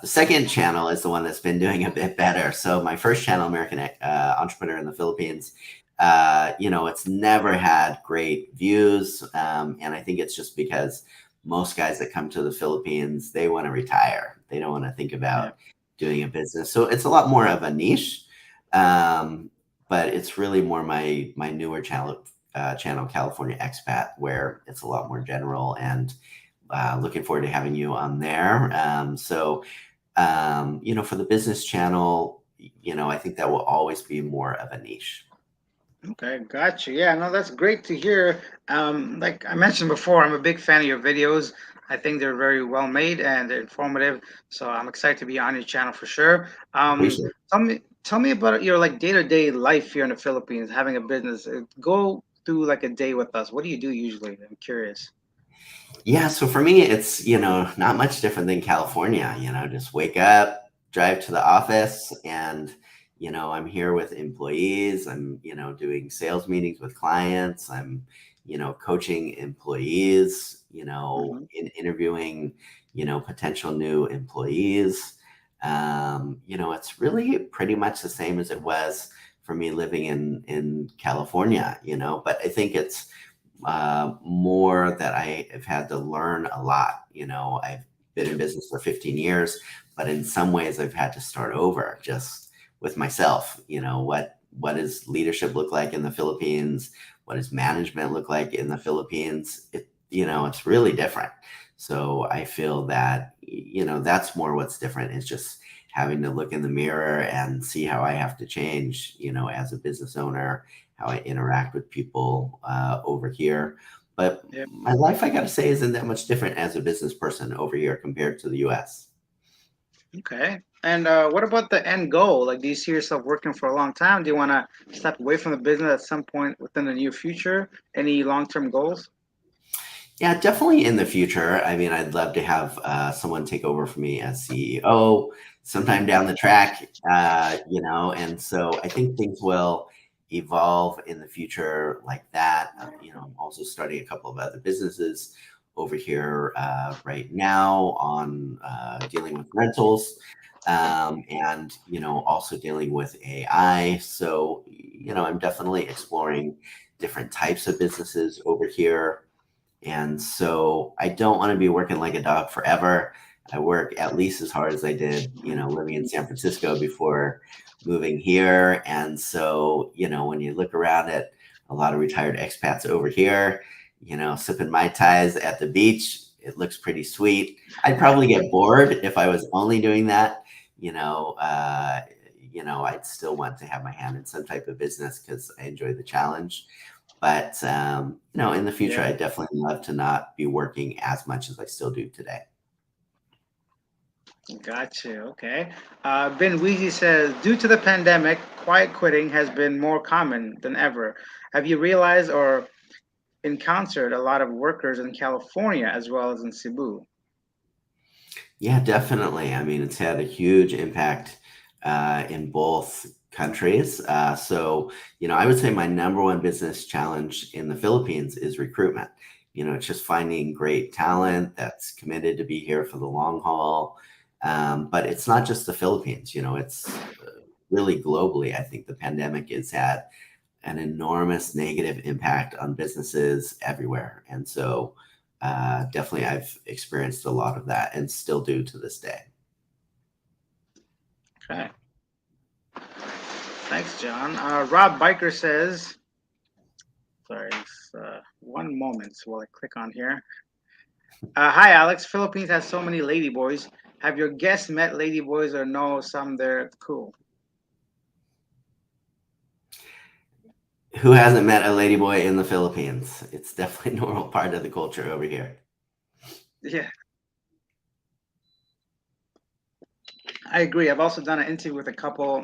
Speaker 2: The second channel is the one that's been doing a bit better. So my first channel, American Entrepreneur in the Philippines, it's never had great views, and I think it's just because most guys that come to the Philippines, they want to retire. They don't want to think
Speaker 1: Yeah.
Speaker 2: about doing a business. So it's a lot more of a niche. Um, but it's really more my newer channel, California Expat, where it's a lot more general. And looking forward to having you on there. For the business channel, I think that will always be more of a niche.
Speaker 1: Okay, gotcha. Yeah, no, that's great to hear. Like I mentioned before, I'm a big fan of your videos. I think they're very well made and they're informative. So I'm excited to be on your channel for sure.
Speaker 2: Appreciate it.
Speaker 1: Tell me about your like day-to-day life here in the Philippines, having a business. Go through like a day with us. What do you do usually? I'm curious.
Speaker 2: Yeah, so for me, it's, not much different than California, just wake up, drive to the office, and, I'm here with employees. I'm, doing sales meetings with clients. I'm, coaching employees,
Speaker 1: Hmm.
Speaker 2: interviewing, potential new employees. It's really pretty much the same as it was for me living in California, but I think it's more that I have had to learn a lot. I've been in business for 15 years, but in some ways I've had to start over just with myself. What does leadership look like in the Philippines? What does management look like in the Philippines? It's really different. So I feel that, that's more what's different is just having to look in the mirror and see how I have to change, as a business owner, how I interact with people over here. But
Speaker 1: Yeah.
Speaker 2: my life, I got to say, isn't that much different as a business person over here compared to the US.
Speaker 1: Okay. And what about the end goal? Like, do you see yourself working for a long time? Do you want to step away from the business at some point within the near future? Any long-term goals?
Speaker 2: Yeah, definitely in the future. I mean, I'd love to have someone take over for me as CEO sometime down the track, and so I think things will evolve in the future like that. I'm also starting a couple of other businesses over here right now on dealing with rentals, and, also dealing with AI. So, I'm definitely exploring different types of businesses over here, and so I don't want to be working like a dog forever. I work at least as hard as I did, living in San Francisco before moving here. And so, when you look around at a lot of retired expats over here, sipping Mai Tais at the beach, it looks pretty sweet. I'd probably get bored if I was only doing that. You know, uh, I'd still want to have my hand in some type of business because I enjoy the challenge. But, in the future,
Speaker 1: Yeah.
Speaker 2: I definitely love to not be working as much as I still do today.
Speaker 1: Gotcha. Okay. Ben Weezy says, due to the pandemic, quiet quitting has been more common than ever. Have you realized or encountered a lot of workers in California as well as in Cebu?
Speaker 2: Yeah, definitely. I mean, it's had a huge impact in both countries. I would say my number one business challenge in the Philippines is recruitment. It's just finding great talent that's committed to be here for the long haul. But it's not just the Philippines, it's really globally. I think the pandemic has had an enormous negative impact on businesses everywhere. And so, definitely, I've experienced a lot of that and still do to this day.
Speaker 1: Okay. Thanks, John. Rob Biker says, sorry, one moment while I click on here. Hi, Alex. Philippines has so many ladyboys. Have your guests met ladyboys or know some they're cool?
Speaker 2: Who hasn't met a ladyboy in the Philippines? It's definitely a normal part of the culture over here.
Speaker 1: Yeah, I agree. I've also done an interview with a couple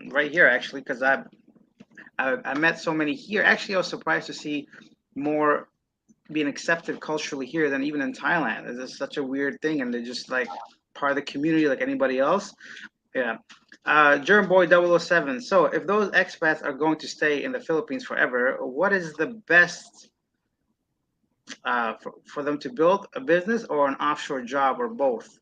Speaker 1: right here actually because I met so many here. Actually, I was surprised to see more being accepted culturally here than even in Thailand. It's just such a weird thing, and they're just like part of the community like anybody else. Yeah. Germ Boy 007. So, if those expats are going to stay in the Philippines forever, what is the best for them to build a business or an offshore job or both?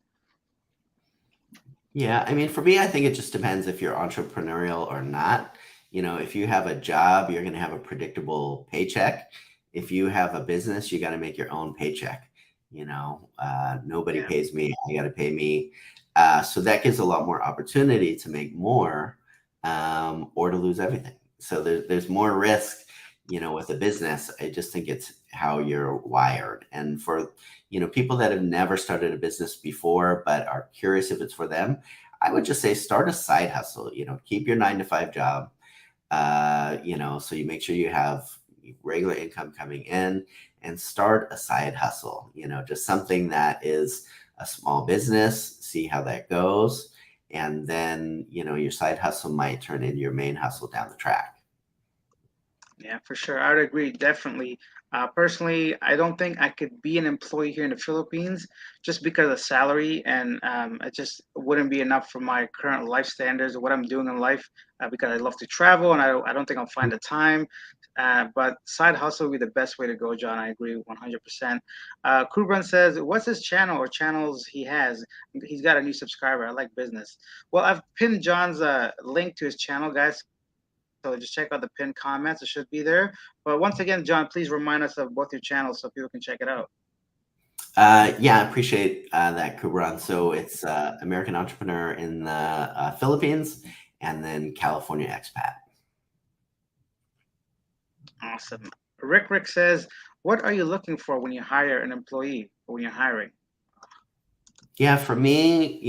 Speaker 2: Yeah, I mean, for me, I think it just depends if you're entrepreneurial or not. If you have a job, you're going to have a predictable paycheck. If you have a business, you got to make your own paycheck. Nobody
Speaker 1: Yeah.
Speaker 2: pays me, I got to pay me. So that gives a lot more opportunity to make more, or to lose everything. So there's more risk, with a business. I just think it's how you're wired. And for, people that have never started a business before but are curious if it's for them, I would just say start a side hustle. Keep your 9 to 5 job, so you make sure you have regular income coming in, and start a side hustle, just something that is a small business, see how that goes. And then, your side hustle might turn into your main hustle down the track.
Speaker 1: Yeah, for sure. I would agree, definitely. Personally, I don't think I could be an employee here in the Philippines just because of salary, and it just wouldn't be enough for my current life standards or what I'm doing in life because I love to travel and I don't think I'll find the time. But side hustle would be the best way to go, John. I agree 100%. Kubran says, what's his channel or channels he has? He's got a new subscriber. I like business. Well, I've pinned John's link to his channel, guys. So just check out the pinned comments. It should be there. But once again, John, please remind us of both your channels so people can check it out.
Speaker 2: Yeah, I appreciate that, Kubran. So it's American Entrepreneur in the Philippines, and then California Expat.
Speaker 1: Awesome. Rick says, what are you looking for when you hire an employee or when you're hiring?
Speaker 2: Yeah, for me,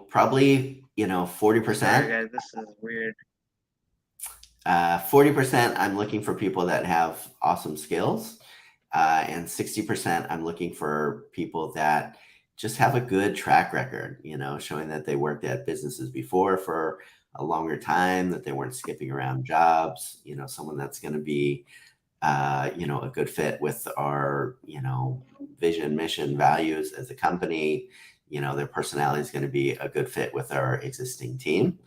Speaker 2: probably, 40%.
Speaker 1: Sorry, guys, this is weird.
Speaker 2: 40%, I'm looking for people that have awesome skills. And 60%, I'm looking for people that just have a good track record, showing that they worked at businesses before for a longer time, that they weren't skipping around jobs, someone that's going to be, a good fit with our, vision, mission, values as a company. Their personality is going to be a good fit with our existing team.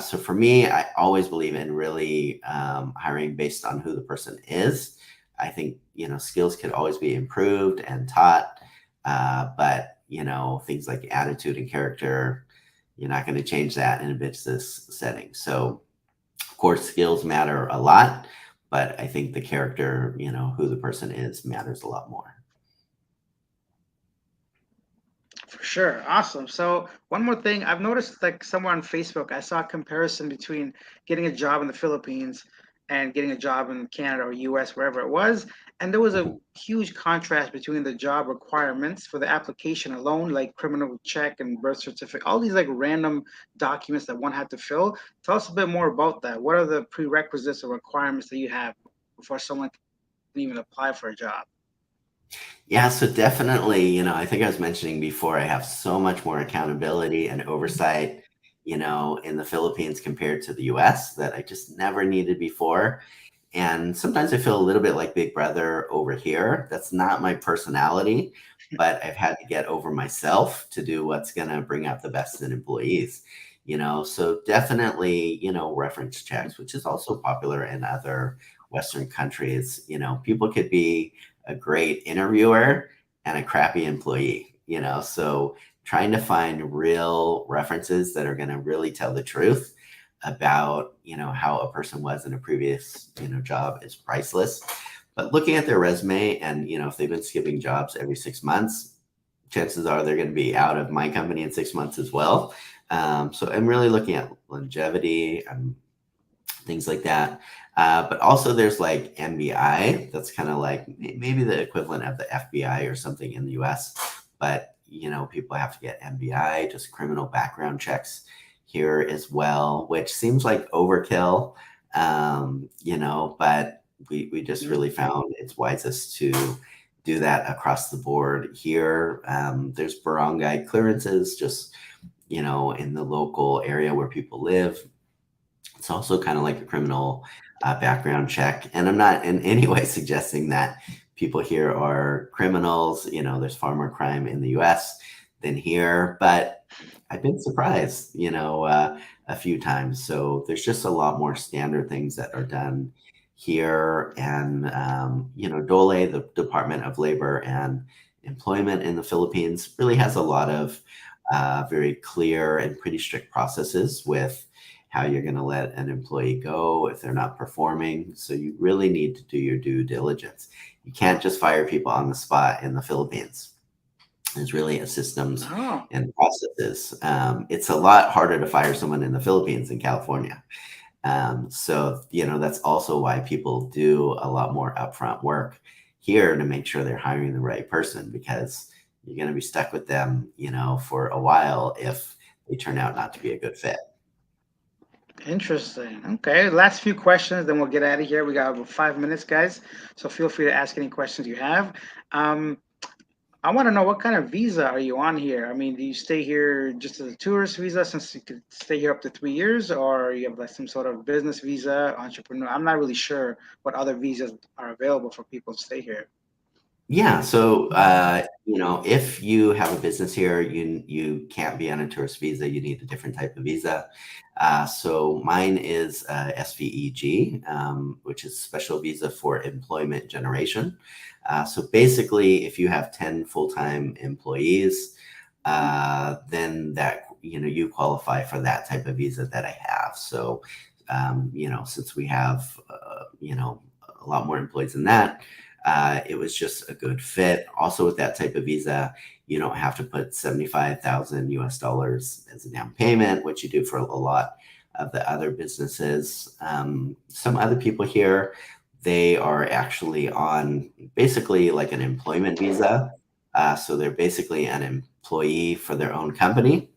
Speaker 2: So for me, I always believe in really hiring based on who the person is. I think, skills could always be improved and taught, but, things like attitude and character, you're not going to change that in a business setting. So, of course, skills matter a lot, but I think the character, who the person is, matters a lot more.
Speaker 1: For sure. Awesome. So one more thing, I've noticed like somewhere on Facebook, I saw a comparison between getting a job in the Philippines and getting a job in Canada or US, wherever it was. And there was a
Speaker 2: Mhm.
Speaker 1: huge contrast between the job requirements for the application alone, like criminal check and birth certificate, all these like random documents that one had to fill. Tell us a bit more about that. What are the prerequisites or requirements that you have before someone can even apply for a job?
Speaker 2: Yeah, so definitely, I think I was mentioning before, I have so much more accountability and oversight, in the Philippines compared to the US that I just never needed before. And sometimes I feel a little bit like Big Brother over here. That's not my personality, but I've had to get over myself to do what's going to bring out the best in employees. So definitely, reference checks, which is also popular in other Western countries. People could be a great interviewer and a crappy employee, so trying to find real references that are going to really tell the truth about how a person was in a previous job is priceless. But looking at their resume, and if they've been skipping jobs every 6 months, chances are they're going to be out of my company in 6 months as well. So I'm really looking at longevity and things like that. But also there's like MBI. That's kind of like maybe the equivalent of the FBI or something in the US. But people have to get MBI, just criminal background checks here as well, which seems like overkill. But we just really found it's wisest to do that across the board here. There's barangay clearances just in the local area where people live. It's also kind of like a criminal background check. And I'm not in any way suggesting that people here are criminals. There's far more crime in the US than here, but I've been surprised, a few times. So there's just a lot more standard things that are done here. And, DOLE, the Department of Labor and Employment in the Philippines, really has a lot of very clear and pretty strict processes with how you're going to let an employee go if they're not performing. So you really need to do your due diligence. You can't just fire people on the spot in the Philippines. There's really a systems
Speaker 1: Oh,
Speaker 2: and processes. It's a lot harder to fire someone in the Philippines than California. So, that's also why people do a lot more upfront work here to make sure they're hiring the right person because you're going to be stuck with them, for a while if they turn out not to be a good fit.
Speaker 1: Interesting. Okay, last few questions, then we'll get out of here. We got about 5 minutes, guys. So feel free to ask any questions you have. Um, I want to know what kind of visa are you on here? I mean, do you stay here just as a tourist visa since you could stay here up to 3 years, or you have like some sort of business visa, entrepreneur? I'm not really sure what other visas are available for people to stay here.
Speaker 2: Yeah, so if you have a business here, you can't be on a tourist visa. You need a different type of visa. So mine is SVEG, which is special visa for employment generation. So basically, if you have 10 full-time employees, then that you qualify for that type of visa that I have. So since we have a lot more employees than that. It was just a good fit. Also, with that type of visa, you don't have to put 75,000 US dollars as a down payment, which you do for a lot of the other businesses. Some other people here, they are actually on basically like an employment visa. So they're basically an employee for their own company.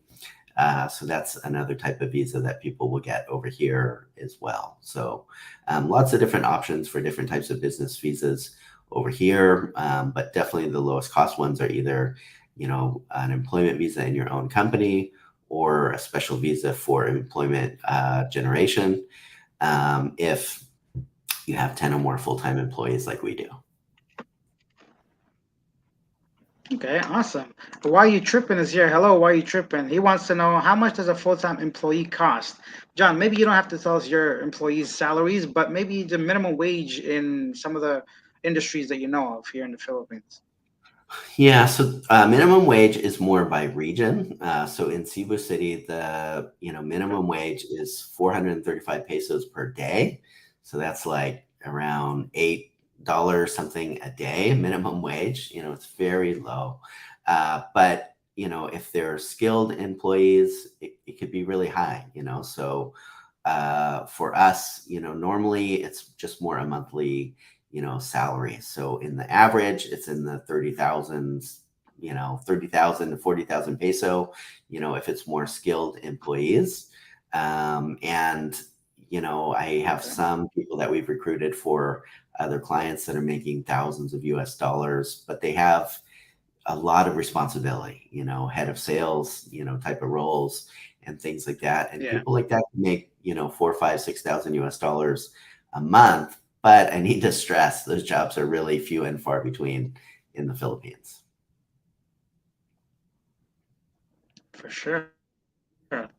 Speaker 2: So that's another type of visa that people will get over here as well. So lots of different options for different types of business visas over here, but definitely the lowest cost ones are either, an employment visa in your own company or a special visa for employment generation if you have 10 or more full-time employees like we do.
Speaker 1: Okay, awesome. Why you tripping is here. Hello, why you tripping? He wants to know how much does a full-time employee cost? John, maybe you don't have to tell us your employees' salaries, but maybe the minimum wage in some of the industries that you know of here in the Philippines.
Speaker 2: Yeah, so minimum wage is more by region. So in Cebu City, the minimum wage is 435 pesos per day. So that's like around $8 something a day minimum wage. It's very low. But if they're skilled employees, it could be really high. So for us, normally it's just more a monthly salary. So in the average, it's in the 30,000s, 30,000 to 40,000 peso, if it's more skilled employees. And, I have
Speaker 1: Okay.
Speaker 2: some people that we've recruited for other clients that are making thousands of US dollars, but they have a lot of responsibility, head of sales, type of roles and things like that. And
Speaker 1: Yeah,
Speaker 2: people like that can make, 4, 5, 6,000 US dollars a month. But I need to stress those jobs are really few and far between in the Philippines.
Speaker 1: for sure.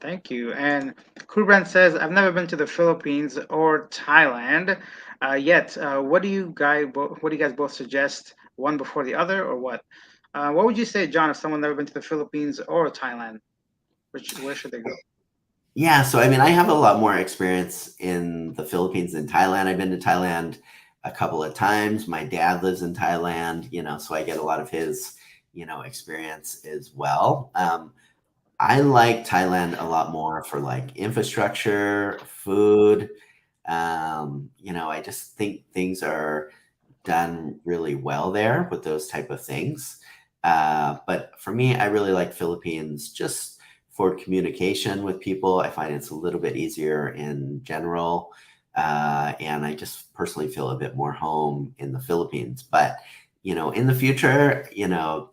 Speaker 1: Thank you. And Kurban says, I've never been to the Philippines or Thailand yet. What do you guys both suggest? One before the other, or what? What would you say, John, if someone never been to the Philippines or Thailand? Where should they go?
Speaker 2: Yeah, so I mean, I have a lot more experience in the Philippines than Thailand. I've been to Thailand a couple of times. My dad lives in Thailand, so I get a lot of his, experience as well. I like Thailand a lot more for like infrastructure, food. I just think things are done really well there with those type of things. But for me, I really like Philippines just for communication with people. I find it's a little bit easier in general. And I just personally feel a bit more home in the Philippines. But in the future,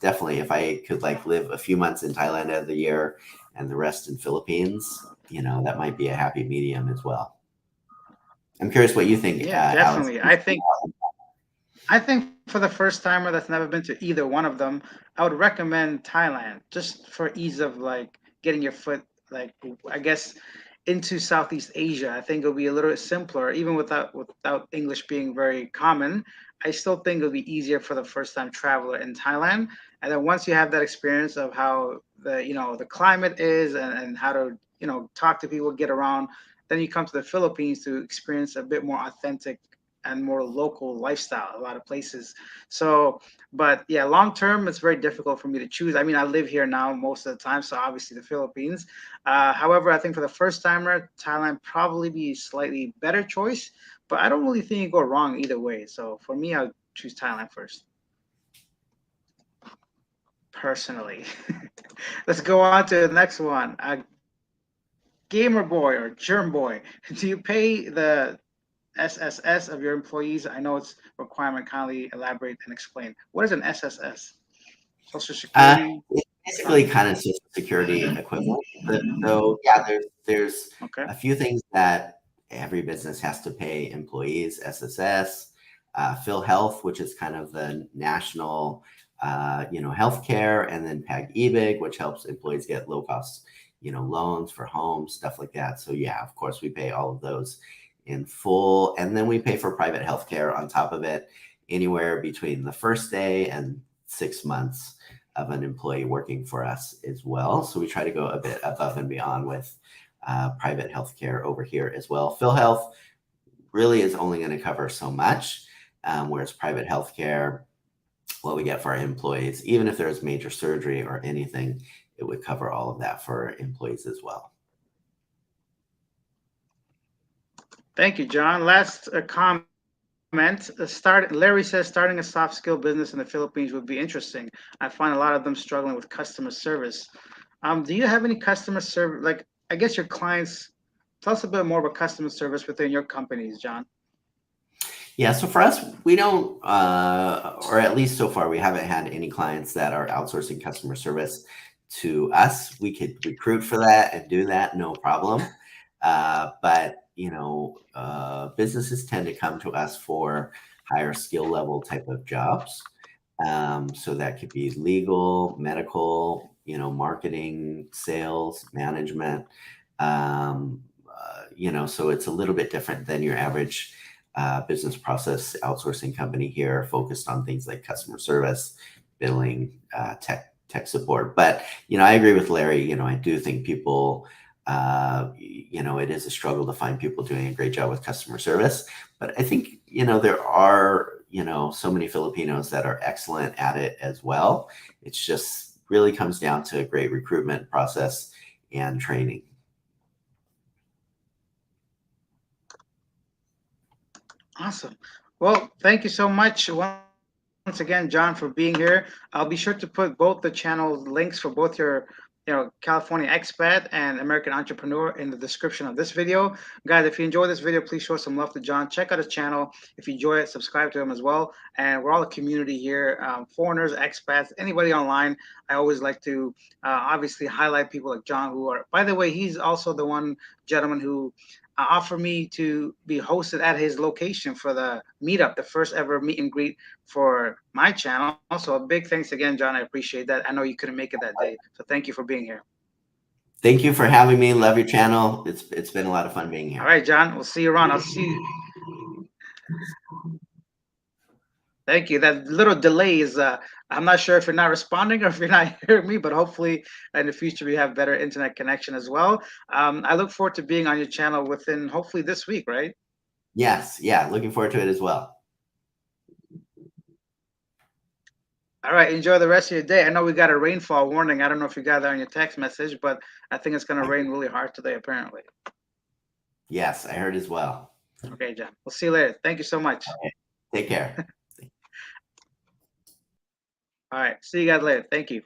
Speaker 2: definitely if I could like live a few months in Thailand out of the year and the rest in Philippines, that might be a happy medium as well. I'm curious what you think,
Speaker 1: Yeah,
Speaker 2: Alex.
Speaker 1: definitely. I think for the first timer that's never been to either one of them, I would recommend Thailand just for ease of like getting your foot like I guess into Southeast Asia. I think it'll be a little bit simpler, even without English being very common. I still think it'll be easier for the first time traveler in Thailand. And then once you have that experience of how the climate is and how to talk to people, get around, then you come to the Philippines to experience a bit more authentic and more local lifestyle. A lot of places. So, but yeah, long term, it's very difficult for me to choose. I mean, I live here now most of the time, so obviously the Philippines. However, I think for the first timer, Thailand probably be a slightly better choice. But I don't really think you go wrong either way. So for me, I'll choose Thailand first, personally. Let's go on to the next one. Gamer boy or germ boy. Do you pay the SSS of your employees? I know it's requirement. Kindly elaborate and explain. What is an SSS? Social Security.
Speaker 2: It's basically kind of social security equivalent. So yeah, there's
Speaker 1: Okay.
Speaker 2: a few things that every business has to pay employees: SSS, Phil Health, which is kind of the national, healthcare, and then PAG EBIG, which helps employees get low cost, loans for homes, stuff like that. So yeah, of course, we pay all of those in full, and then we pay for private healthcare on top of it, anywhere between the first day and 6 months of an employee working for us as well. So we try to go a bit above and beyond with private healthcare over here as well. Phil Health really is only going to cover so much, whereas private healthcare, what we get for our employees, even if there's major surgery or anything, it would cover all of that for employees as well.
Speaker 1: Thank you, John. Last comment. Larry says starting a soft skill business in the Philippines would be interesting. I find a lot of them struggling with customer service. Do you have any customer service? Like, I guess your clients. Tell us a bit more about customer service within your companies, John.
Speaker 2: Yeah, so for us, we don't, or at least so far, we haven't had any clients that are outsourcing customer service to us. We could recruit for that and do that, no problem. But businesses tend to come to us for higher skill level type of jobs. So that could be legal, medical, marketing, sales, management. So it's a little bit different than your average business process outsourcing company here, focused on things like customer service, billing, tech support. But I agree with Larry. I do think people, it is a struggle to find people doing a great job with customer service. But I think there are so many Filipinos that are excellent at it as well. It's just really comes down to a great recruitment process and training.
Speaker 1: Awesome. Well, thank you so much once again, John, for being here. I'll be sure to put both the channel links for both your, California expat and American entrepreneur in the description of this video. Guys, if you enjoyed this video, please show some love to John. Check out his channel. If you enjoy it, subscribe to him as well. And we're all a community here, foreigners, expats, anybody online. I always like to obviously highlight people like John, who are, by the way, he's also the one gentleman who offered me to be hosted at his location for the meetup, the first ever meet and greet for my channel. So a big thanks again, John. I appreciate that. I know you couldn't make it that day, so thank you for being here.
Speaker 2: Thank you for having me. Love your channel. It's been a lot of fun being
Speaker 1: All
Speaker 2: here.
Speaker 1: right, John. We'll see you around. I'll see you. Thank you. That little delay is. I'm not sure if you're not responding or if you're not hearing me, but hopefully in the future we have better internet connection as well. I look forward to being on your channel within hopefully this week, right?
Speaker 2: Yes, yeah, looking forward to it as well.
Speaker 1: All right, enjoy the rest of your day. I know we got a rainfall warning. I don't know if you got that on your text message, but I think it's going to rain really hard today, apparently.
Speaker 2: Yes, I heard as well.
Speaker 1: Okay, John. We'll see you later. Thank you so much.
Speaker 2: Okay. Take care.
Speaker 1: All right. See you guys later. Thank you.